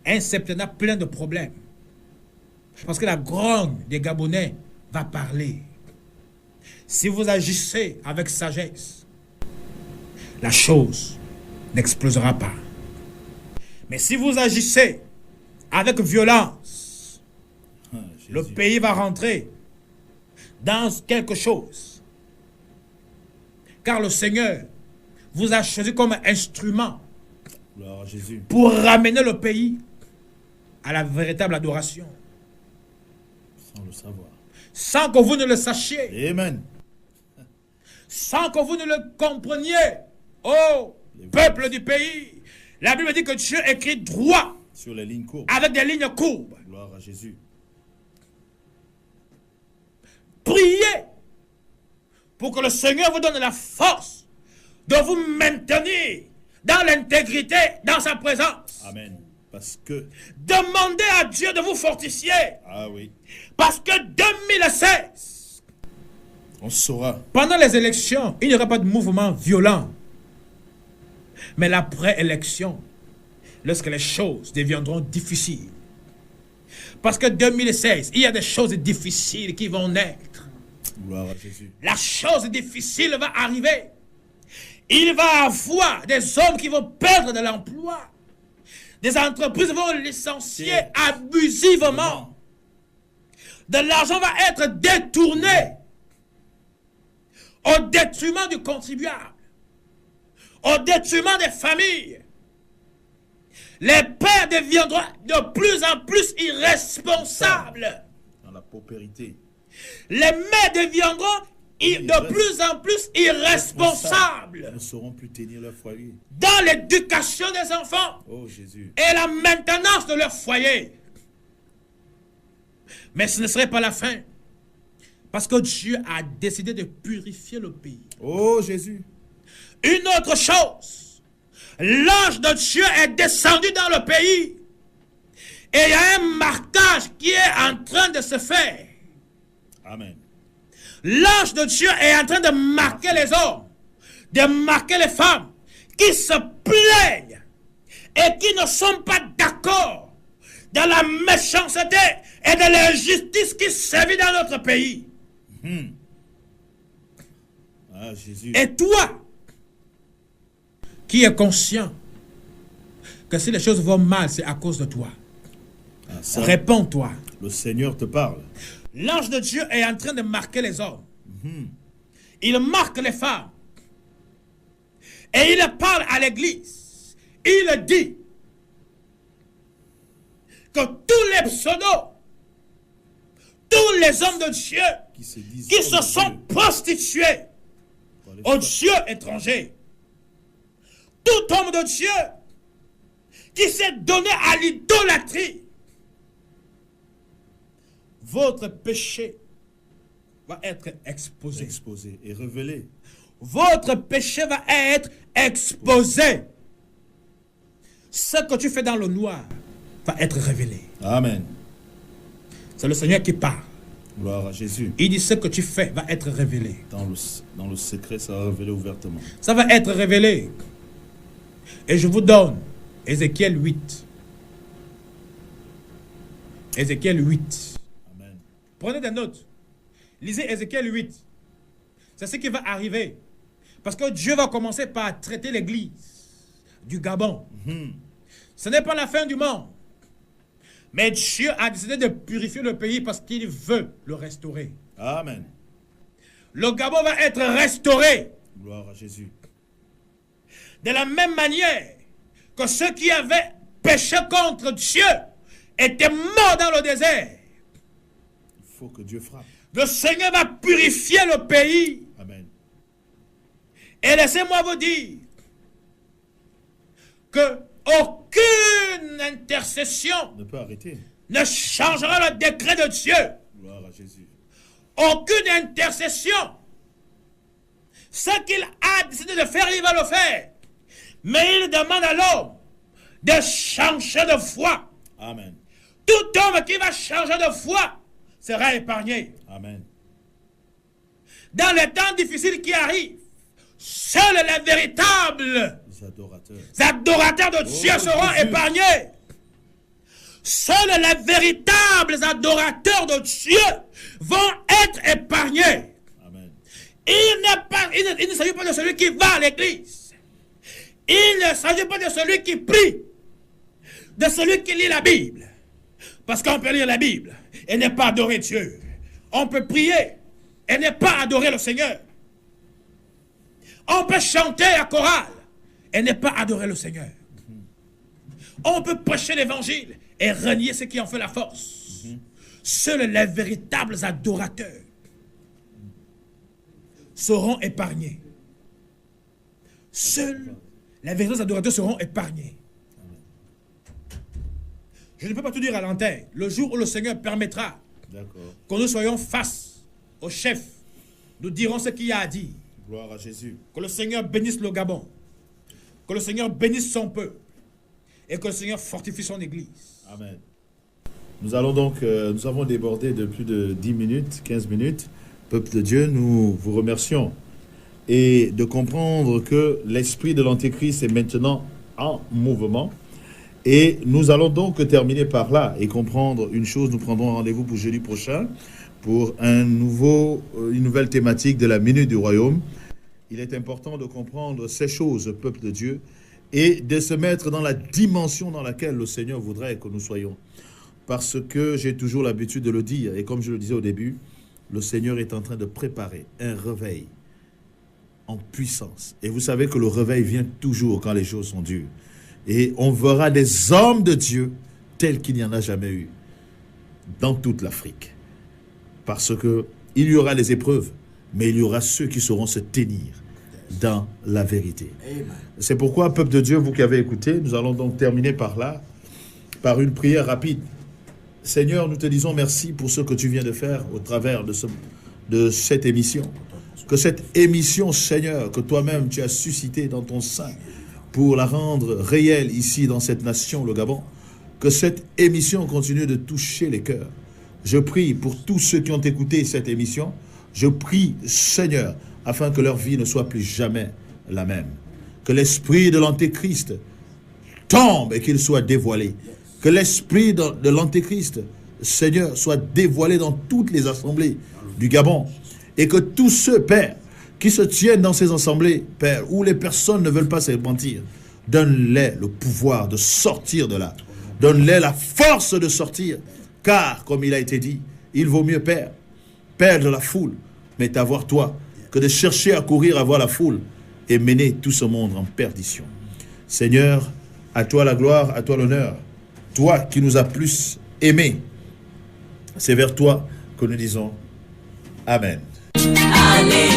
Un septennat plein de problèmes. Parce que la grogne des Gabonais va parler. Si vous agissez avec sagesse, la chose n'explosera pas. Mais si vous agissez avec violence, le pays va rentrer dans quelque chose. Car le Seigneur vous a choisi comme instrument Gloire à Jésus. pour ramener le pays à la véritable adoration. Sans le savoir. Sans que vous ne le sachiez. Amen. Sans que vous ne le compreniez. Oh, peuple du pays. La Bible dit que Dieu écrit droit Sur les lignes courbes. avec des lignes courbes. Gloire à Jésus. Priez pour que le Seigneur vous donne la force de vous maintenir dans l'intégrité, dans sa présence. Amen. Parce que, Demandez à Dieu de vous fortifier. ah oui, Parce que 2016, on saura. pendant les élections, il n'y aura pas de mouvement violent. Mais l'après-élection, lorsque les choses deviendront difficiles. Parce que 2016, il y a des choses difficiles qui vont naître. Gloire à Jésus. La chose difficile va arriver. Il va y avoir des hommes qui vont perdre de l'emploi. Des entreprises vont licencier abusivement. De l'argent va être détourné au détriment du contribuable, au détriment des familles. Les pères deviendront de plus en plus irresponsables. Dans la paupérité. Les mères deviendront de plus en plus irresponsables Ils ne sauront plus tenir leur foyer. dans l'éducation des enfants Oh Jésus. et la maintenance de leur foyer. Mais ce ne serait pas la fin. Parce que Dieu a décidé de purifier le pays. Oh Jésus. Une autre chose, l'ange de Dieu est descendu dans le pays. Et il y a un marquage qui est en train de se faire. Amen. L'ange de Dieu est en train de marquer les hommes, de marquer les femmes qui se plaignent et qui ne sont pas d'accord dans la méchanceté et de l'injustice qui sévit dans notre pays. Ah Jésus. Et toi, qui es conscient que si les choses vont mal, c'est à cause de toi, Ah, ça, réponds-toi. le Seigneur te parle. L'ange de Dieu est en train de marquer les hommes. Il marque les femmes. Et il parle à l'église. Il dit que tous les pseudos, tous les hommes de Dieu Qui se disent qui hommes se de sont Dieu. prostitués Pour aller aux dieux étrangers, tout homme de Dieu qui s'est donné à l'idolâtrie, votre péché va être exposé. exposer et révéler. Votre péché va être exposé. Ce que tu fais dans le noir va être révélé. Amen. C'est le Seigneur qui parle. Gloire à Jésus. Il dit ce que tu fais va être révélé. Dans le secret, ça va révéler ouvertement. Ça va être révélé. Et je vous donne Ézéchiel 8. Ézéchiel 8. Amen. Prenez des notes. Lisez Ézéchiel 8. C'est ce qui va arriver. Parce que Dieu va commencer par traiter l'église du Gabon. Ce n'est pas la fin du monde. Mais Dieu a décidé de purifier le pays parce qu'il veut le restaurer. Amen. Le Gabon va être restauré. Gloire à Jésus. De la même manière que ceux qui avaient péché contre Dieu étaient morts dans le désert. faut que Dieu frappe. Le Seigneur va purifier le pays. Amen. Et laissez-moi vous dire que aucune intercession Ne peut arrêter. ne changera le décret de Dieu. Gloire à Jésus. Aucune intercession. Ce qu'il a décidé de faire, il va le faire. Mais il demande à l'homme de changer de foi. Amen. Tout homme qui va changer de foi sera épargné. Amen. Dans les temps difficiles qui arrivent, seuls les véritables Les adorateurs. adorateurs de Dieu seront Jésus. épargnés. Seuls les véritables adorateurs de Dieu vont être épargnés. Amen. Il ne s'agit pas de celui qui va à l'église. Il ne s'agit pas de celui qui prie. De celui qui lit la Bible. Parce qu'on peut lire la Bible et ne pas adorer Dieu. On peut prier et ne pas adorer le Seigneur. On peut chanter à chorale et ne pas adorer le Seigneur. On peut prêcher l'évangile et renier ceux qui en font la force. Seuls les véritables adorateurs seront épargnés. Seuls les véritables adorateurs seront épargnés. Je ne peux pas tout dire à l'antenne. Le jour où le Seigneur permettra D'accord. que nous soyons face au chef, nous dirons ce qu'il y a à dire. Gloire à Jésus. Que le Seigneur bénisse le Gabon. Que le Seigneur bénisse son peuple. Et que le Seigneur fortifie son église. Amen. Nous allons donc, nous avons débordé de plus de 10 minutes, 15 minutes. Peuple de Dieu, nous vous remercions. Et de comprendre que l'esprit de l'Antéchrist est maintenant en mouvement. Et nous allons donc terminer par là et comprendre une chose. Nous prendrons rendez-vous pour jeudi prochain pour une nouvelle thématique de la Minute du Royaume. Il est important de comprendre ces choses, peuple de Dieu, et de se mettre dans la dimension dans laquelle le Seigneur voudrait que nous soyons. Parce que j'ai toujours l'habitude de le dire, et comme je le disais au début, le Seigneur est en train de préparer un réveil en puissance. Et vous savez que le réveil vient toujours quand les choses sont dures. Et on verra des hommes de Dieu tels qu'il n'y en a jamais eu dans toute l'Afrique. Parce que il y aura les épreuves, mais il y aura ceux qui sauront se tenir dans la vérité. C'est pourquoi, peuple de Dieu, vous qui avez écouté, nous allons donc terminer par là, par une prière rapide. Seigneur, nous te disons merci pour ce que tu viens de faire au travers de cette émission. Que cette émission, Seigneur, que toi-même tu as suscité dans ton sein pour la rendre réelle ici dans cette nation, le Gabon, que cette émission continue de toucher les cœurs. Je prie pour tous ceux qui ont écouté cette émission. Je prie, Seigneur, afin que leur vie ne soit plus jamais la même. Que l'esprit de l'Antéchrist tombe et qu'il soit dévoilé. Que l'esprit de l'Antéchrist, Seigneur, soit dévoilé dans toutes les assemblées du Gabon. Et que tous ceux, Père, qui se tiennent dans ces assemblées, Père, où les personnes ne veulent pas se mentir, donne-les le pouvoir de sortir de là. Donne-les la force de sortir. Car, comme il a été dit, il vaut mieux, Père, perdre la foule, mais t'avoir toi, que de chercher à courir à voir la foule et mener tout ce monde en perdition. Seigneur, à toi la gloire, à toi l'honneur. Toi qui nous as plus aimés, c'est vers toi que nous disons Amen. Alléluia.